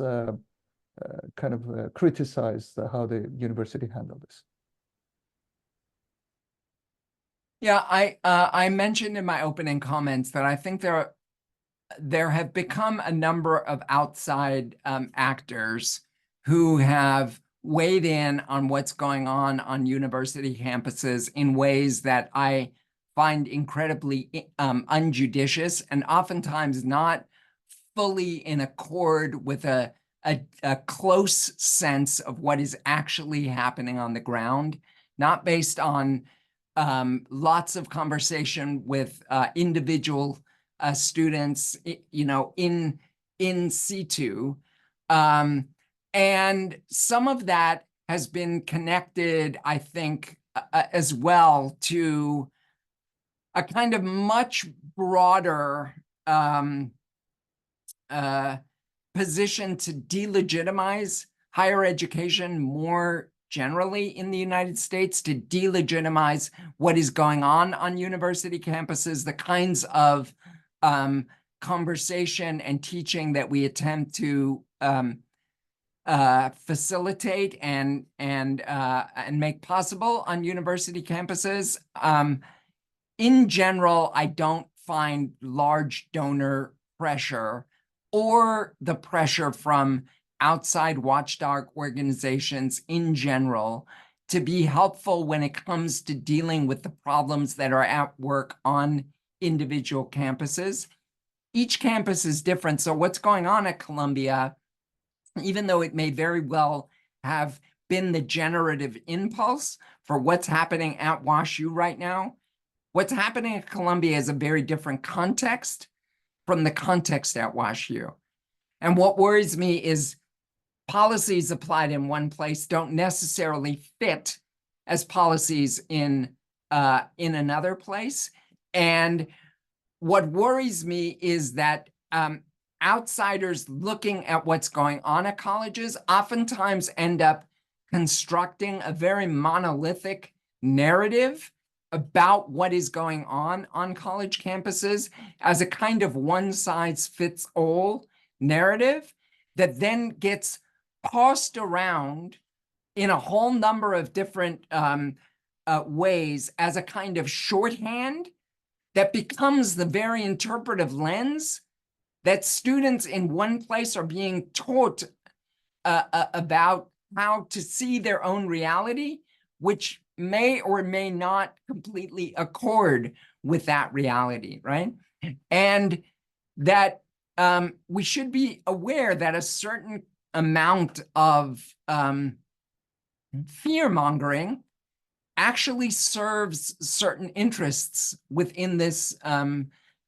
kind of criticized how the university handled this. Yeah, I mentioned in my opening comments that I think there have become a number of outside actors who have weighed in on what's going on university campuses in ways that I find incredibly unjudicious and oftentimes not fully in accord with a close sense of what is actually happening on the ground, not based on lots of conversation with individual students, in situ. And some of that has been connected, I think, as well to a kind of much broader position to delegitimize higher education more generally in the United States, to delegitimize what is going on university campuses, the kinds of conversation and teaching that we attempt to facilitate and make possible on university campuses. In general, I don't find large donor pressure or the pressure from outside watchdog organizations in general to be helpful when it comes to dealing with the problems that are at work on individual campuses. Each campus is different. So what's going on at Columbia, even though it may very well have been the generative impulse for what's happening at WashU right now, what's happening at Columbia is a very different context from the context at WashU. And what worries me is policies applied in one place don't necessarily fit as policies in another place. And what worries me is that outsiders looking at what's going on at colleges oftentimes end up constructing a very monolithic narrative about what is going on college campuses as a kind of one-size-fits-all narrative that then gets tossed around in a whole number of different ways as a kind of shorthand that becomes the very interpretive lens that students in one place are being taught about how to see their own reality, which may or may not completely accord with that reality, right? And that we should be aware that a certain amount of fear-mongering actually serves certain interests within this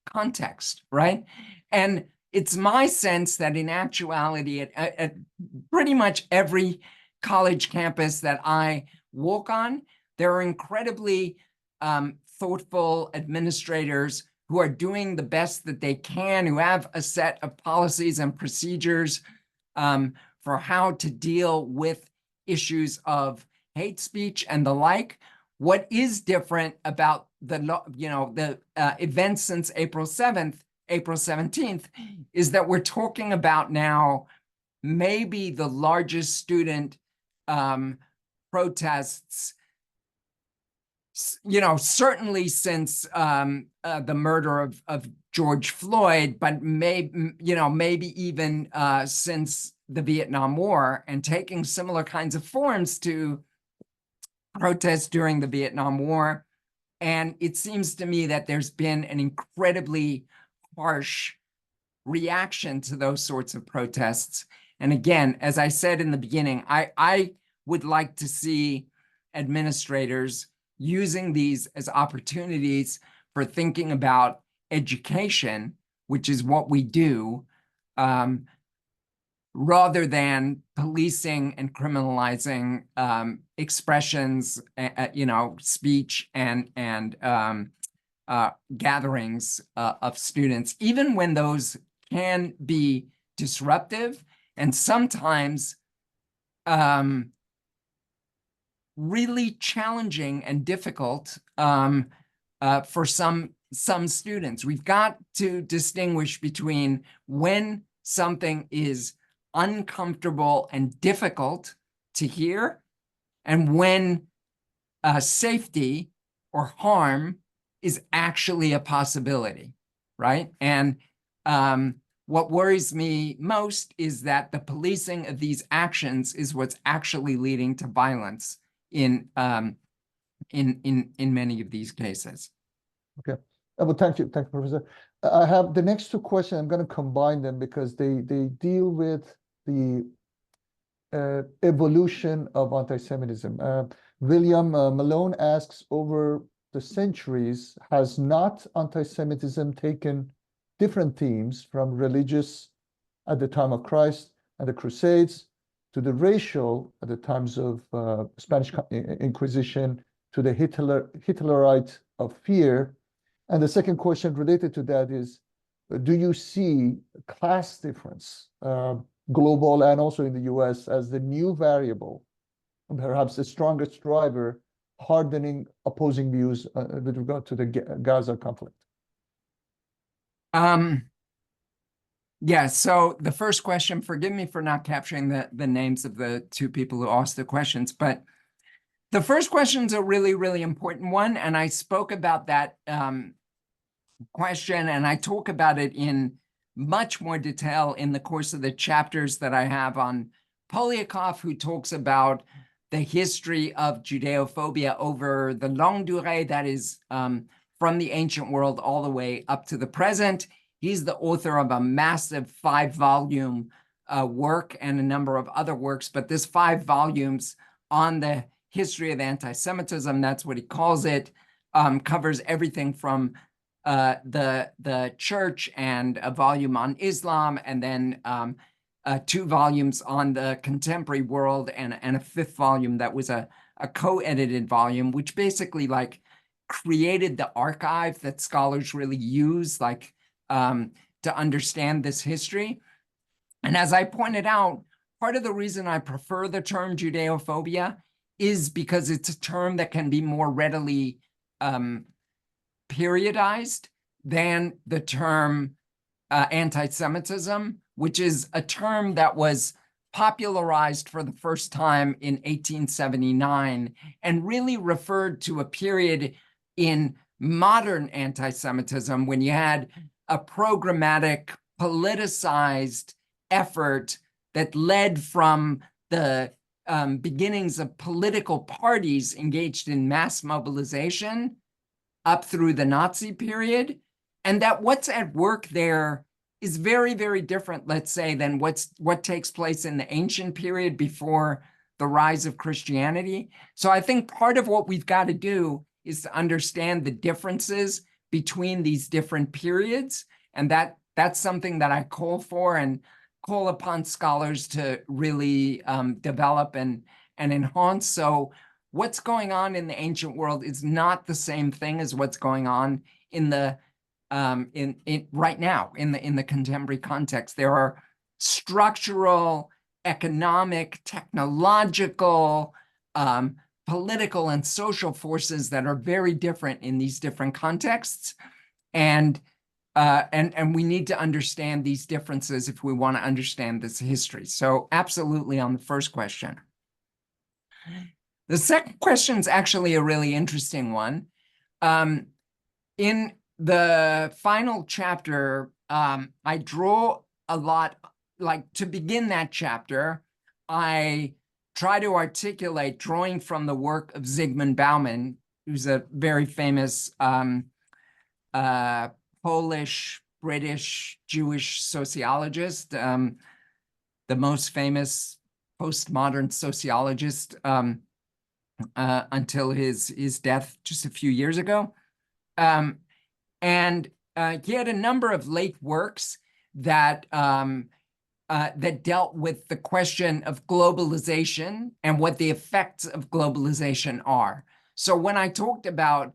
context, right? And it's my sense that in actuality, at pretty much every college campus that I walk on, there are incredibly thoughtful administrators who are doing the best that they can, who have a set of policies and procedures for how to deal with issues of hate speech and the like. What is different about the events since April 17th, is that we're talking about now maybe the largest student protests, certainly since the murder of George Floyd, but maybe even since the Vietnam War, and taking similar kinds of forms to protests during the Vietnam War. And it seems to me that there's been an incredibly harsh reaction to those sorts of protests. And again, as I said in the beginning, I would like to see administrators using these as opportunities for thinking about education, which is what we do, rather than policing and criminalizing expressions, speech and gatherings of students, even when those can be disruptive and sometimes really challenging and difficult for some students. We've got to distinguish between when something is uncomfortable and difficult to hear and when safety or harm is actually a possibility, right? And what worries me most is that the policing of these actions is what's actually leading to violence in many of these cases. Okay. Well, thank you, Professor. I have the next two questions. I'm going to combine them because they deal with the evolution of anti-Semitism. William Malone asks, over the centuries, has not anti-Semitism taken different themes from religious at the time of Christ and the Crusades to the racial at the times of Spanish Inquisition to the Hitlerite of fear? And the second question related to that is, do you see class difference, global and also in the US, as the new variable, perhaps the strongest driver, hardening opposing views with regard to the Gaza conflict? Yeah, so the first question, forgive me for not capturing the names of the two people who asked the questions, but the first question is a really, really important one, and I spoke about that question, and I talk about it in much more detail in the course of the chapters that I have on Poliakov, who talks about the history of Judeophobia over the longue durée, that is from the ancient world all the way up to the present. He's the author of a massive 5-volume work and a number of other works, but this 5 volumes on the history of anti-Semitism, that's what he calls it, covers everything from the church and a volume on Islam, and then 2 volumes on the contemporary world, and a 5th volume that was a co-edited volume, which basically like created the archive that scholars really use like to understand this history. And as I pointed out, part of the reason I prefer the term Judeophobia is because it's a term that can be more readily periodized than the term anti-Semitism, which is a term that was popularized for the first time in 1879 and really referred to a period in modern anti-Semitism when you had a programmatic, politicized effort that led from the beginnings of political parties engaged in mass mobilization up through the Nazi period, and that what's at work there is very, very different, let's say, than what takes place in the ancient period before the rise of Christianity. So I think part of what we've got to do is to understand the differences between these different periods, and that's something that I call for and call upon scholars to really develop and enhance. So what's going on in the ancient world is not the same thing as what's going on in the right now in the contemporary context. There are structural, economic, technological, political, and social forces that are very different in these different contexts, and we need to understand these differences if we want to understand this history. So absolutely on the first question. The second question is actually a really interesting one. In the final chapter, I draw a lot, like to begin that chapter, I try to articulate, drawing from the work of Zygmunt Bauman, who's a very famous Polish, British, Jewish sociologist, the most famous postmodern sociologist until his death just a few years ago. And he had a number of late works that that dealt with the question of globalization and what the effects of globalization are. So when I talked about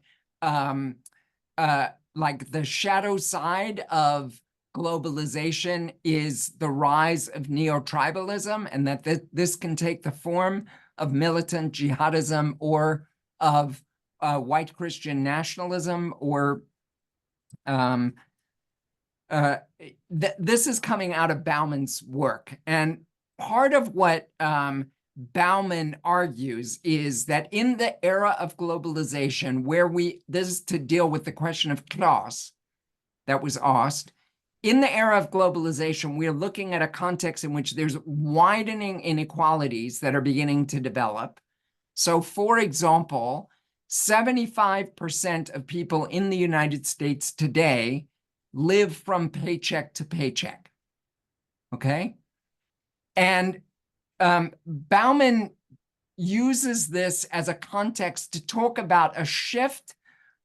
like the shadow side of globalization is the rise of neo-tribalism, and that this can take the form of militant jihadism or of white Christian nationalism, or this is coming out of Bauman's work. And part of what Bauman argues is that in the era of globalization, where this is to deal with the question of class that was asked, in the era of globalization, we are looking at a context in which there's widening inequalities that are beginning to develop. So, for example, 75% of people in the United States today live from paycheck to paycheck. Okay? And Bauman uses this as a context to talk about a shift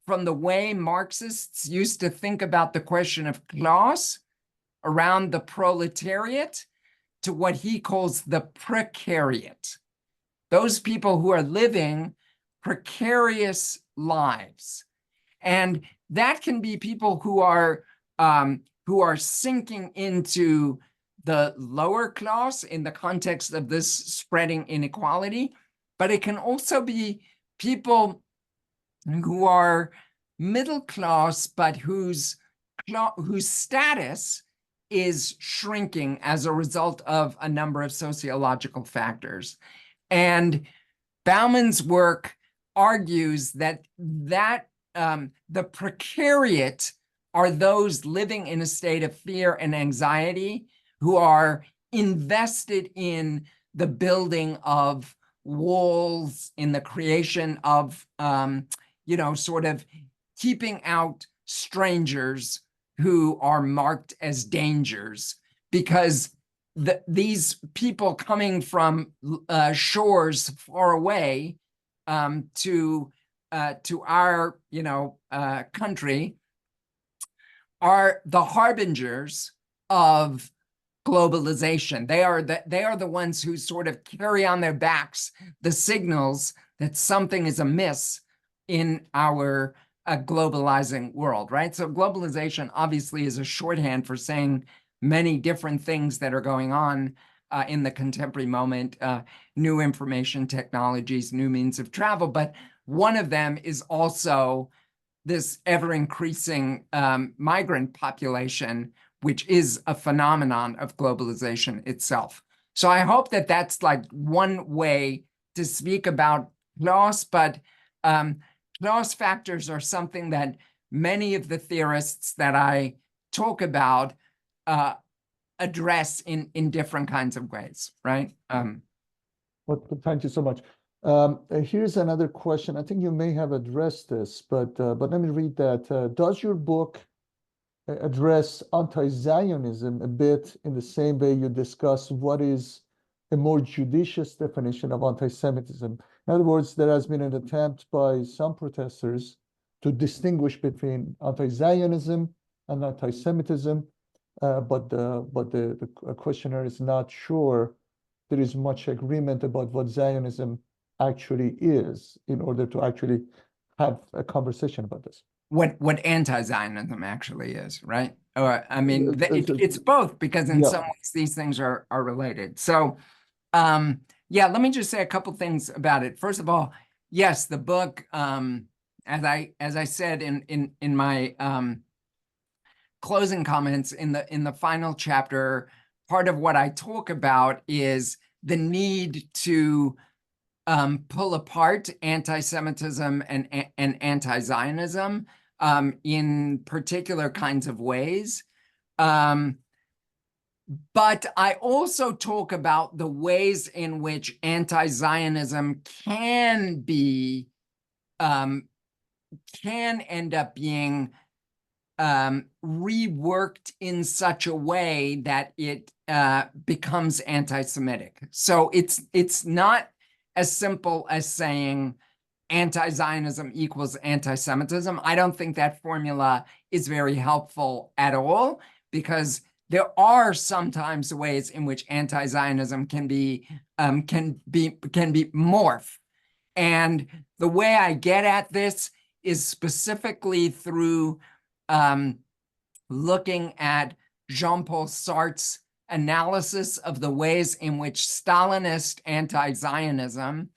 from the way Marxists used to think about the question of class around the proletariat to what he calls the precariat. Those people who are living precarious lives. And that can be people who are sinking into the lower class in the context of this spreading inequality, but it can also be people who are middle class, but whose status is shrinking as a result of a number of sociological factors. And Bauman's work argues that the precariat are those living in a state of fear and anxiety who are invested in the building of walls, in the creation of, sort of keeping out strangers who are marked as dangers, because these people coming from shores far away to our country are the harbingers of globalization. They are the ones who sort of carry on their backs the signals that something is amiss in our globalizing world, right? So globalization obviously is a shorthand for saying many different things that are going on in the contemporary moment, new information technologies, new means of travel. But one of them is also this ever-increasing migrant population, which is a phenomenon of globalization itself. So I hope that that's like one way to speak about class, but class factors are something that many of the theorists that I talk about address in different kinds of ways, right? Well, thank you so much. Here's another question. I think you may have addressed this, but let me read that. Does your book address anti-Zionism a bit in the same way you discuss what is a more judicious definition of anti-Semitism? In other words, there has been an attempt by some protesters to distinguish between anti-Zionism and anti-Semitism, but the questioner is not sure there is much agreement about what Zionism actually is in order to actually have a conversation about this. What anti-Zionism actually is, right? Or I mean, it's both, because in some ways these things are related. So, let me just say a couple things about it. First of all, yes, the book, as I said in my closing comments in the final chapter, part of what I talk about is the need to pull apart anti-Semitism and anti-Zionism in particular kinds of ways. But I also talk about the ways in which anti-Zionism can end up being reworked in such a way that it becomes anti-Semitic. So it's not as simple as saying anti-Zionism equals anti-Semitism. I don't think that formula is very helpful at all, because there are sometimes ways in which anti-Zionism can be morphed. And the way I get at this is specifically through looking at Jean-Paul Sartre's analysis of the ways in which Stalinist anti-Zionism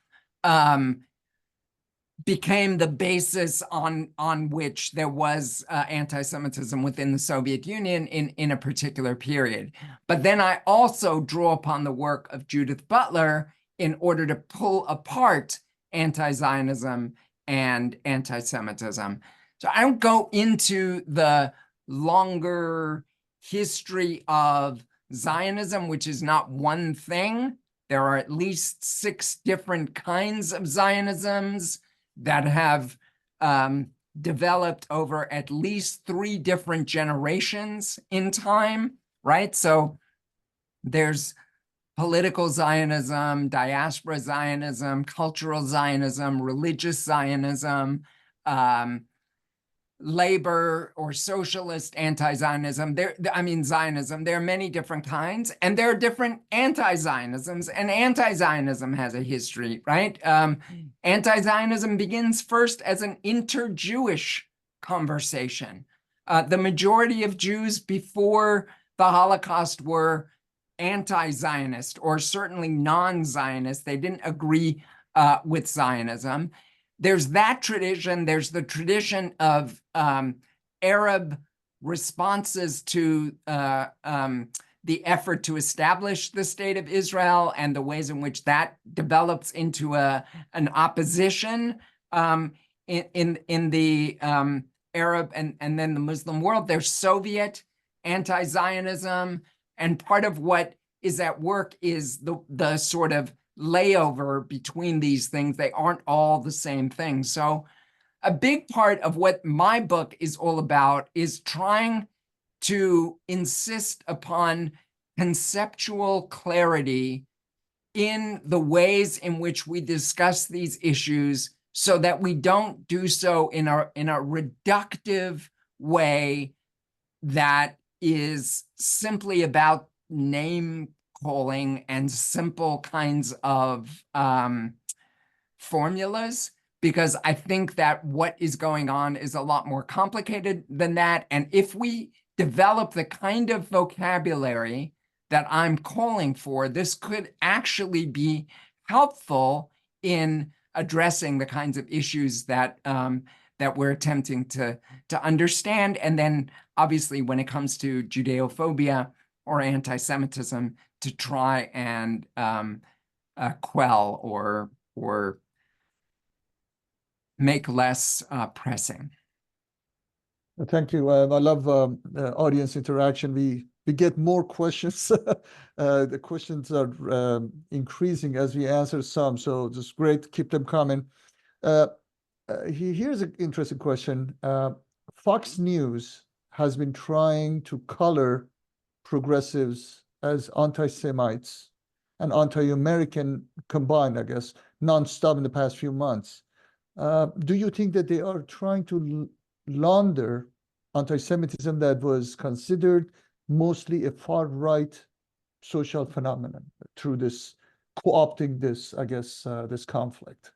became the basis on which there was anti-Semitism within the Soviet Union in a particular period. But then I also draw upon the work of Judith Butler in order to pull apart anti-Zionism and anti-Semitism. So I don't go into the longer history of Zionism, which is not one thing. There are at least 6 different kinds of Zionisms that have developed over at least 3 different generations in time, right? So there's political Zionism, diaspora Zionism, cultural Zionism, religious Zionism, labor or socialist anti-Zionism. Zionism, there are many different kinds, and there are different anti-Zionisms, and anti-Zionism has a history, right? Anti-Zionism begins first as an inter-Jewish conversation. The majority of Jews before the Holocaust were anti-Zionist, or certainly non-Zionist. They didn't agree with Zionism. There's that tradition. There's the tradition of Arab responses to the effort to establish the state of Israel and the ways in which that develops into an opposition in the Arab and then the Muslim world. There's Soviet anti-Zionism, and part of what is at work is the sort of layover between these things. They aren't all the same thing. So a big part of what my book is all about is trying to insist upon conceptual clarity in the ways in which we discuss these issues, so that we don't do so in a reductive way that is simply about name calling and simple kinds of formulas, because I think that what is going on is a lot more complicated than that. And if we develop the kind of vocabulary that I'm calling for, this could actually be helpful in addressing the kinds of issues that that we're attempting to understand. And then obviously when it comes to Judeophobia or anti-Semitism, to try and quell or make less pressing. Thank you. I love audience interaction. We get more questions. The questions are increasing as we answer some, so it's great. Keep them coming. Here's an interesting question. Fox News has been trying to color progressives as anti-Semites and anti-American combined, I guess, nonstop in the past few months. Do you think that they are trying to launder anti-Semitism that was considered mostly a far-right social phenomenon through this co-opting this, I guess, this conflict?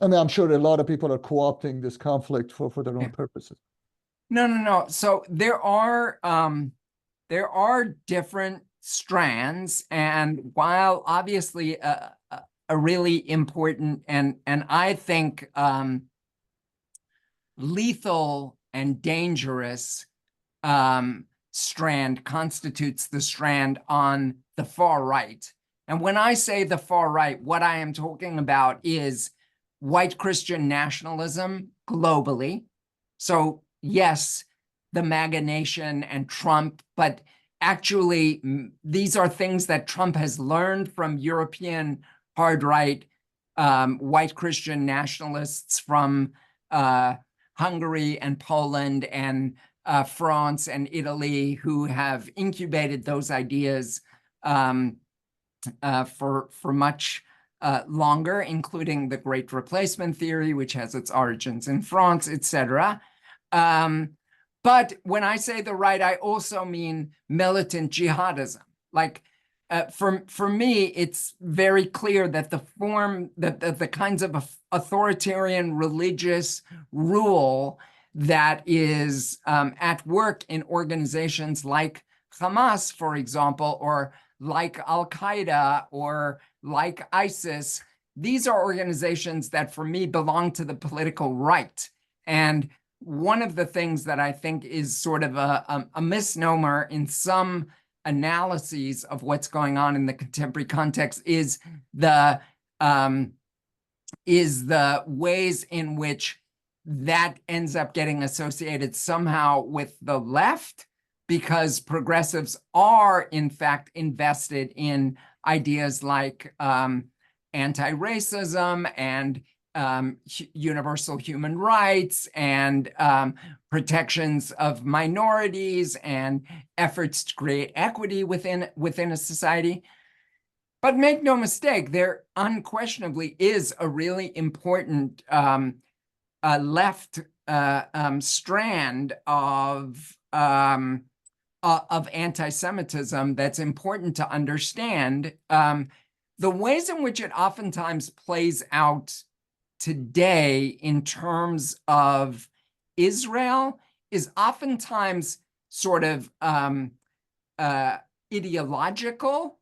I mean, I'm sure a lot of people are co-opting this conflict for their own purposes. No. So there are different strands, and while obviously a really important and I think lethal and dangerous strand constitutes the strand on the far right. And when I say the far right, what I am talking about is white Christian nationalism globally. So yes, the MAGA nation and Trump, but actually these are things that Trump has learned from European hard right white Christian nationalists from Hungary and Poland and France and Italy, who have incubated those ideas for much longer, including the Great Replacement theory, which has its origins in France, etc. But when I say the right, I also mean militant jihadism. Like for me, it's very clear that the kinds of authoritarian religious rule that is at work in organizations like Hamas, for example, or like Al-Qaeda or like ISIS, these are organizations that for me belong to the political right. And one of the things that I think is sort of a misnomer in some analyses of what's going on in the contemporary context is the ways in which that ends up getting associated somehow with the left, because progressives are, in fact, invested in ideas like anti-racism and universal human rights and protections of minorities and efforts to create equity within a society. But make no mistake, there unquestionably is a really important left strand of anti-Semitism that's important to understand. The ways in which it oftentimes plays out today in terms of Israel is oftentimes sort of ideological,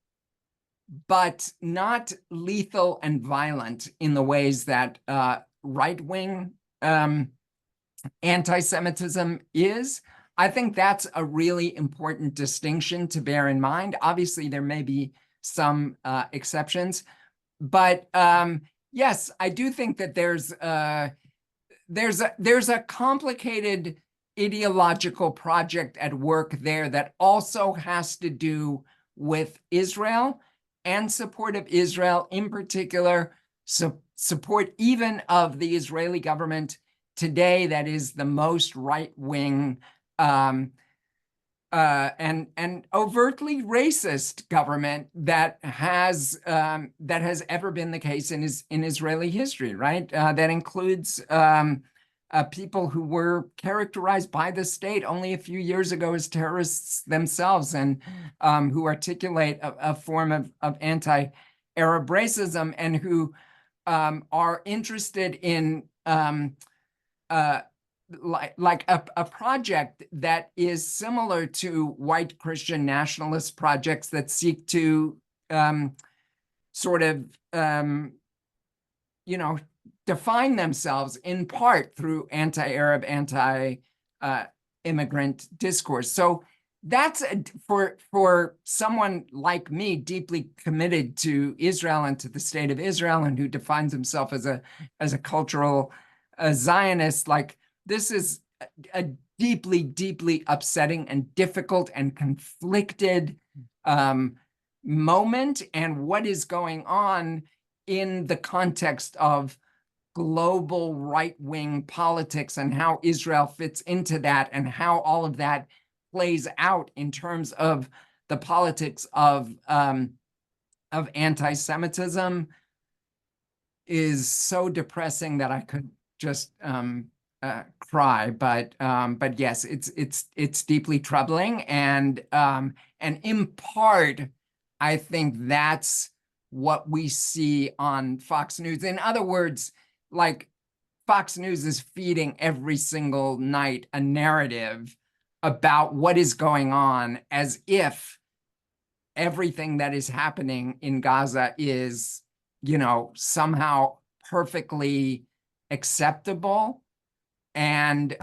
but not lethal and violent in the ways that right-wing anti-Semitism is. I think that's a really important distinction to bear in mind. Obviously, there may be some exceptions, but yes, I do think that there's a complicated ideological project at work there that also has to do with Israel and support of Israel, in particular, support even of the Israeli government today that is the most right-wing and overtly racist government that has ever been the case in Israeli history, right? That includes people who were characterized by the state only a few years ago as terrorists themselves, and who articulate a form of anti-Arab racism, and who are interested in like a project that is similar to white Christian nationalist projects that seek to sort of, define themselves in part through anti-Arab, anti-immigrant discourse. So that's for someone like me, deeply committed to Israel and to the state of Israel, and who defines himself as a cultural Zionist. Like, this is a deeply, deeply upsetting and difficult and conflicted moment, and what is going on in the context of global right-wing politics and how Israel fits into that, and how all of that plays out in terms of the politics of anti-Semitism is so depressing that I could just cry. But yes, it's deeply troubling, and in part, I think that's what we see on Fox News. In other words, like, Fox News is feeding every single night a narrative about what is going on, as if everything that is happening in Gaza is, somehow perfectly acceptable, and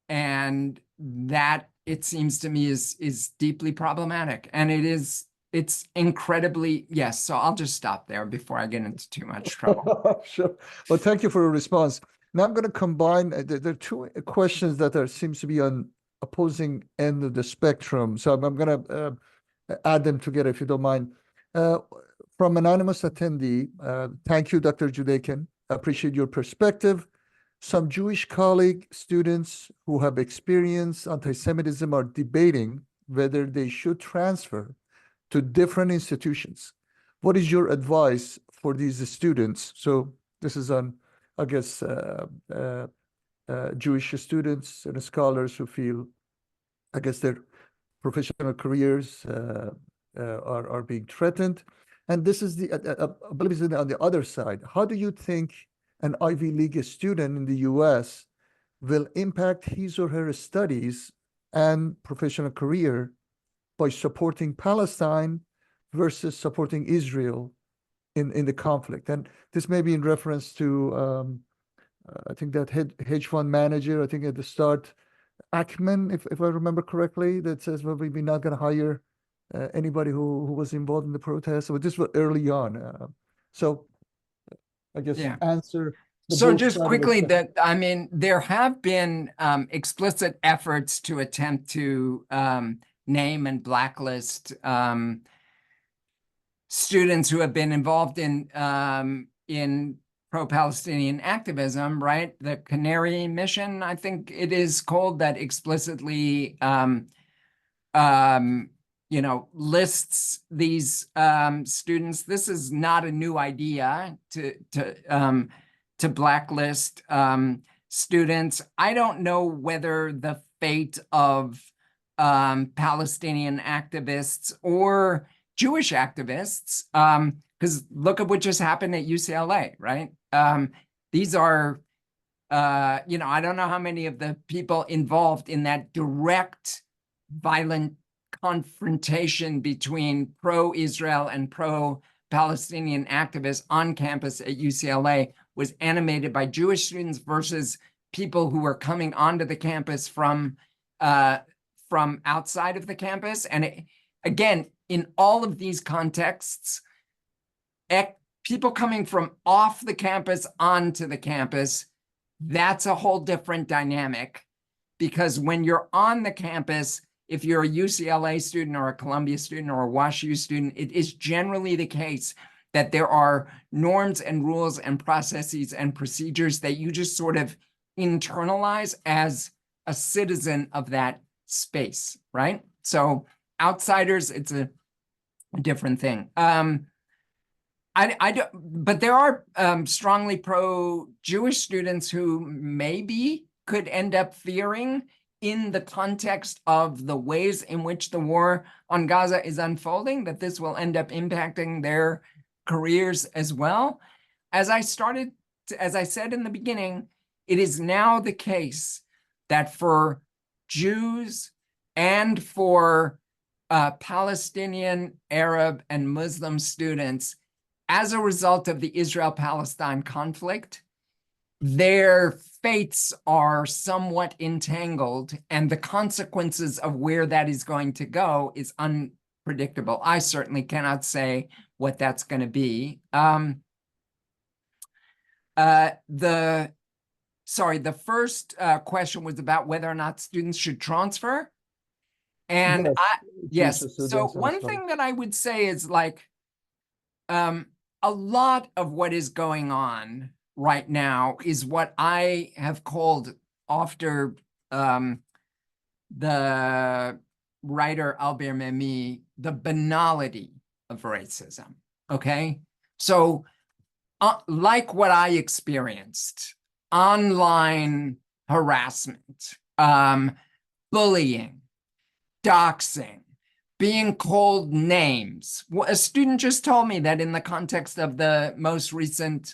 that, it seems to me, is deeply problematic, and it's incredibly, yes. So I'll just stop there before I get into too much trouble. Sure. Well, thank you for your response. Now I'm going to combine, there are two questions that seems to be on opposing end of the spectrum. So I'm going to add them together, if you don't mind. From anonymous attendee, thank you, Dr. Judaken. I appreciate your perspective. Some Jewish colleague students who have experienced anti-Semitism are debating whether they should transfer to different institutions. What is your advice for these students? So this is on, I guess, Jewish students and scholars who feel, I guess, their professional careers are being threatened. And this is I believe it's on the other side. How do you think an Ivy League student in the US will impact his or her studies and professional career by supporting Palestine versus supporting Israel in the conflict? And this may be in reference to, I think that hedge fund manager, I think at the start, Ackman, if I remember correctly, that says, well, we're not going to hire anybody who was involved in the protest. So this was early on. So I guess answer So just quickly, there have been explicit efforts to attempt to name and blacklist students who have been involved in pro-Palestinian activism, right? The Canary Mission, I think it is called, that explicitly lists these students. This is not a new idea to blacklist students. I don't know whether the fate of Palestinian activists or Jewish activists, because look at what just happened at UCLA, right? These are, I don't know how many of the people involved in that direct violent confrontation between pro-Israel and pro-Palestinian activists on campus at UCLA was animated by Jewish students versus people who were coming onto the campus from outside of the campus. And again, in all of these contexts, people coming from off the campus onto the campus, that's a whole different dynamic. Because when you're on the campus, if you're a UCLA student or a Columbia student or a WashU student, it is generally the case that there are norms and rules and processes and procedures that you just sort of internalize as a citizen of that space, right? So outsiders, it's a different thing. But there are strongly pro-Jewish students who maybe could end up fearing, in the context of the ways in which the war on Gaza is unfolding, that this will end up impacting their careers as well. As I said in the beginning, it is now the case that for Jews and for Palestinian, Arab, and Muslim students, as a result of the Israel-Palestine conflict, their fates are somewhat entangled, and the consequences of where that is going to go is unpredictable. I certainly cannot say what that's going to be. The first question was about whether or not students should transfer. And yes. So one thing that I would say is, like, a lot of what is going on right now is what I have called, after the writer Albert Memmi, the banality of racism, okay? So like what I experienced, online harassment, bullying, doxing, being called names. A student just told me that in the context of the most recent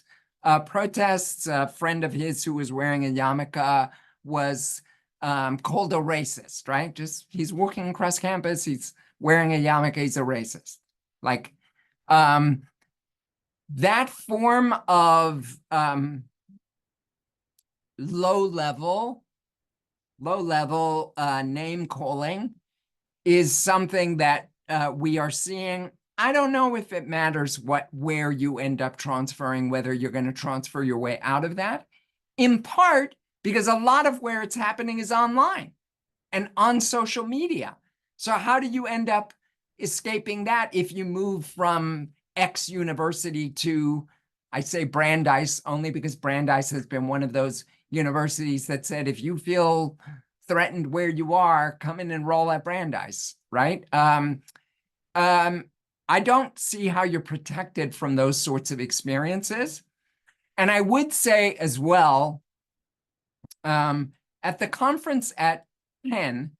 protests, a friend of his who was wearing a yarmulke was called a racist, right? Just, he's walking across campus, he's wearing a yarmulke, he's a racist. Like, that form of low-level name calling is something that we are seeing. I don't know if it matters where you end up transferring, whether you're going to transfer your way out of that, in part because a lot of where it's happening is online and on social media. So how do you end up escaping that if you move from X university to, I say Brandeis only because Brandeis has been one of those universities that said, if you feel threatened where you are, come and enroll at Brandeis, right? I don't see how you're protected from those sorts of experiences. And I would say as well, at the conference at Penn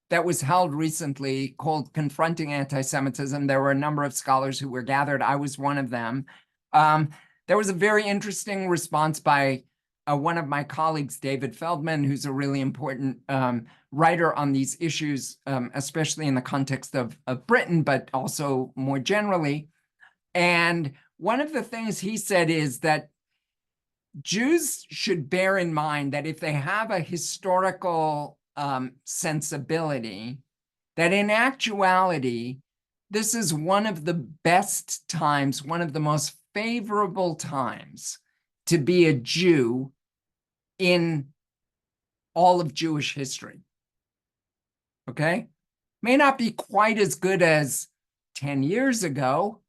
that was held recently called Confronting Anti-Semitism, there were a number of scholars who were gathered. I was one of them. There was a very interesting response by one of my colleagues, David Feldman, who's a really important writer on these issues, especially in the context of Britain, but also more generally. And one of the things he said is that Jews should bear in mind that if they have a historical sensibility, that in actuality, this is one of the best times, one of the most favorable times to be a Jew in all of Jewish history. Okay? May not be quite as good as 10 years ago,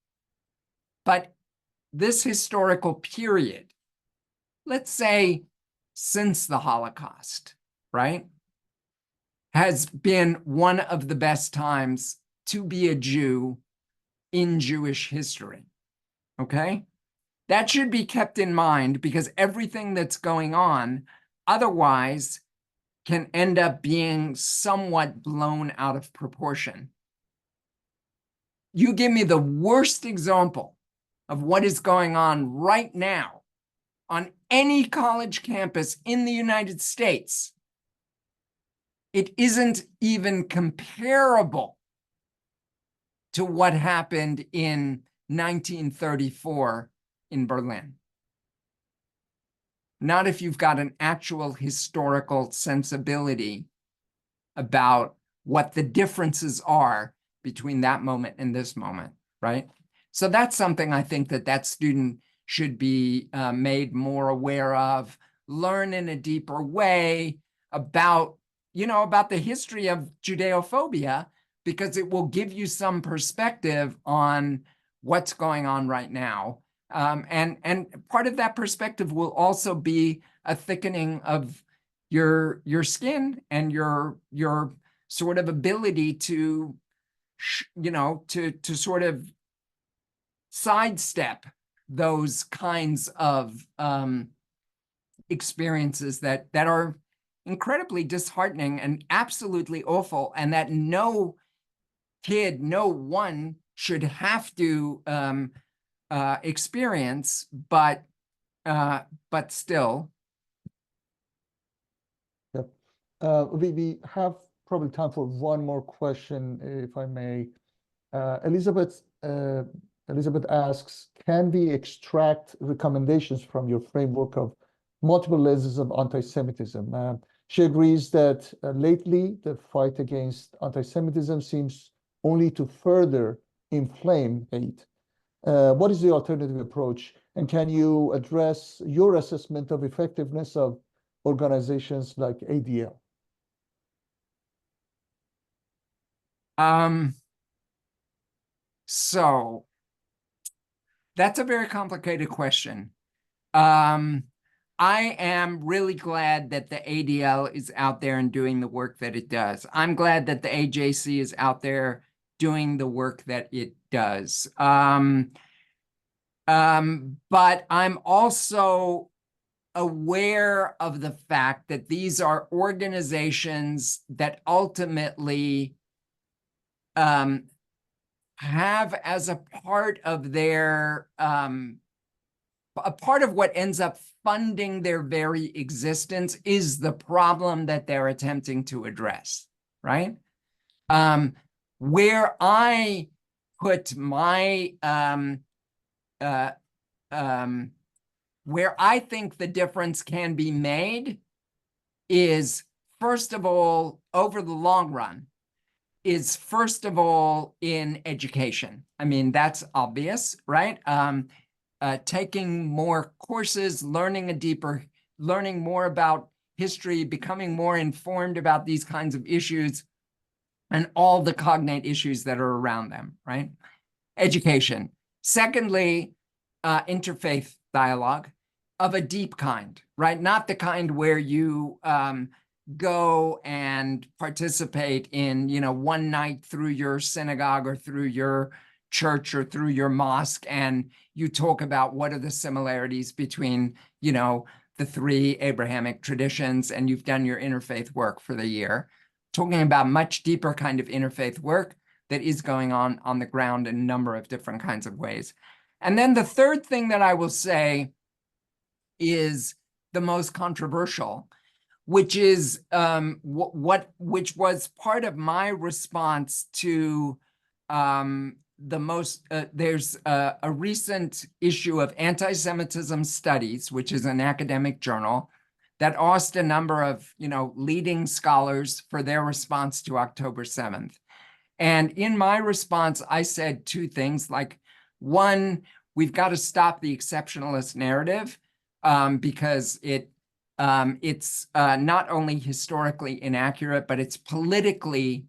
but this historical period, let's say since the Holocaust, right, has been one of the best times to be a Jew in Jewish history. Okay? That should be kept in mind because everything that's going on otherwise can end up being somewhat blown out of proportion. You give me the worst example of what is going on right now on any college campus in the United States. It isn't even comparable to what happened in 1934 in Berlin. Not if you've got an actual historical sensibility about what the differences are between that moment and this moment, right? So that's something I think that student should be made more aware of, learn in a deeper way about, about the history of Judeophobia, because it will give you some perspective on what's going on right now. And part of that perspective will also be a thickening of your skin and your sort of ability to, to sort of sidestep those kinds of experiences that are incredibly disheartening and absolutely awful, and that no one should have to experience, but still. Yep. We have probably time for one more question, if I may. Elizabeth asks, can we extract recommendations from your framework of multiple lenses of anti-Semitism? She agrees that lately the fight against anti-Semitism seems only to further inflame hate. What is the alternative approach? And can you address your assessment of effectiveness of organizations like ADL? So that's a very complicated question. I am really glad that the ADL is out there and doing the work that it does. I'm glad that the AJC is out there doing the work that it does. But I'm also aware of the fact that these are organizations that ultimately have as a part of their, a part of what ends up funding their very existence is the problem that they're attempting to address, right? Where I put my, where I think the difference can be made is, first of all, over the long run, is first of all in education. I mean, that's obvious, right? Taking more courses, learning more about history, becoming more informed about these kinds of issues and all the cognate issues that are around them, right? Education. Secondly, interfaith dialogue of a deep kind, right? Not the kind where you go and participate in, one night through your synagogue or through your church or through your mosque, and you talk about what are the similarities between, the three Abrahamic traditions, and you've done your interfaith work for the year. Talking about much deeper kind of interfaith work that is going on the ground in a number of different kinds of ways. And then the third thing that I will say is the most controversial, which is which was part of my response to there's a recent issue of Anti-Semitism Studies, which is an academic journal, that asked a number of leading scholars for their response to October 7th. And in my response, I said two things, like, one, we've got to stop the exceptionalist narrative, because it's not only historically inaccurate, but it's politically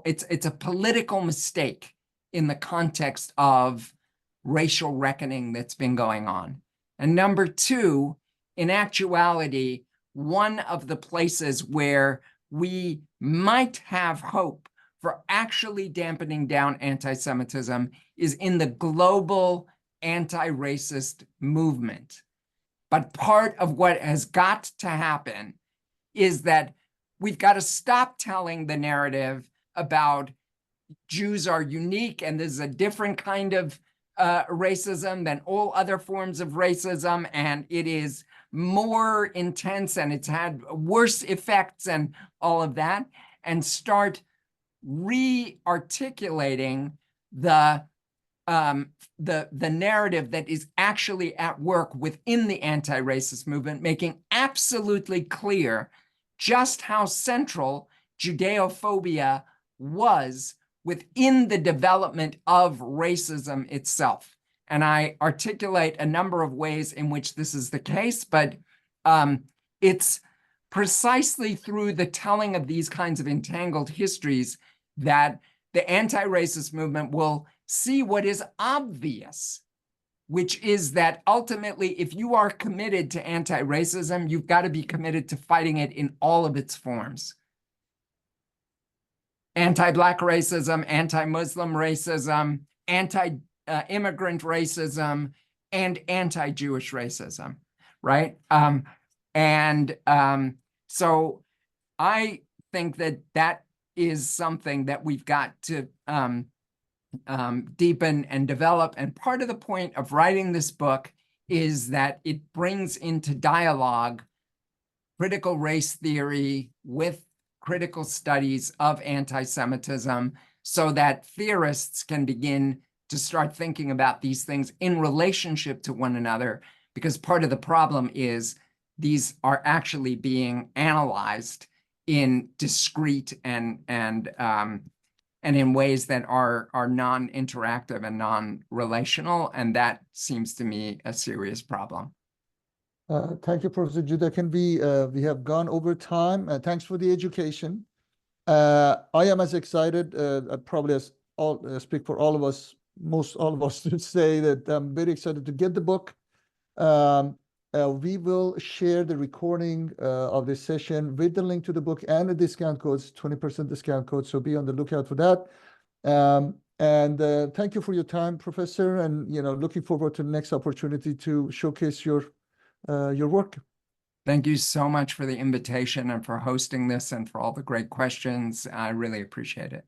it's a political mistake in the context of racial reckoning that's been going on. And number two, in actuality, one of the places where we might have hope for actually dampening down anti-Semitism is in the global anti-racist movement. But part of what has got to happen is that we've got to stop telling the narrative about Jews are unique and this is a different kind of racism than all other forms of racism, and it is more intense and it's had worse effects and all of that, and start re-articulating the narrative that is actually at work within the anti-racist movement, making absolutely clear just how central Judeophobia was within the development of racism itself. And I articulate a number of ways in which this is the case, but it's precisely through the telling of these kinds of entangled histories that the anti-racist movement will see what is obvious, which is that ultimately, if you are committed to anti-racism, you've got to be committed to fighting it in all of its forms. Anti-Black racism, anti-Muslim racism, anti-immigrant racism, and anti-Jewish racism, right? So I think that that is something that we've got to deepen and develop. And part of the point of writing this book is that it brings into dialogue critical race theory with critical studies of anti-Semitism so that theorists can begin to start thinking about these things in relationship to one another, because part of the problem is these are actually being analyzed in discrete and in ways that are non-interactive and non-relational, and that seems to me a serious problem. Thank you, Professor Judeophobia. We have gone over time. Thanks for the education. I am as excited, probably as speak for all of us, most all of us to say that I'm very excited to get the book. We will share the recording of this session with the link to the book and the discount codes, 20% discount code. So be on the lookout for that. Thank you for your time, Professor. And looking forward to the next opportunity to showcase your work. Thank you so much for the invitation and for hosting this and for all the great questions. I really appreciate it.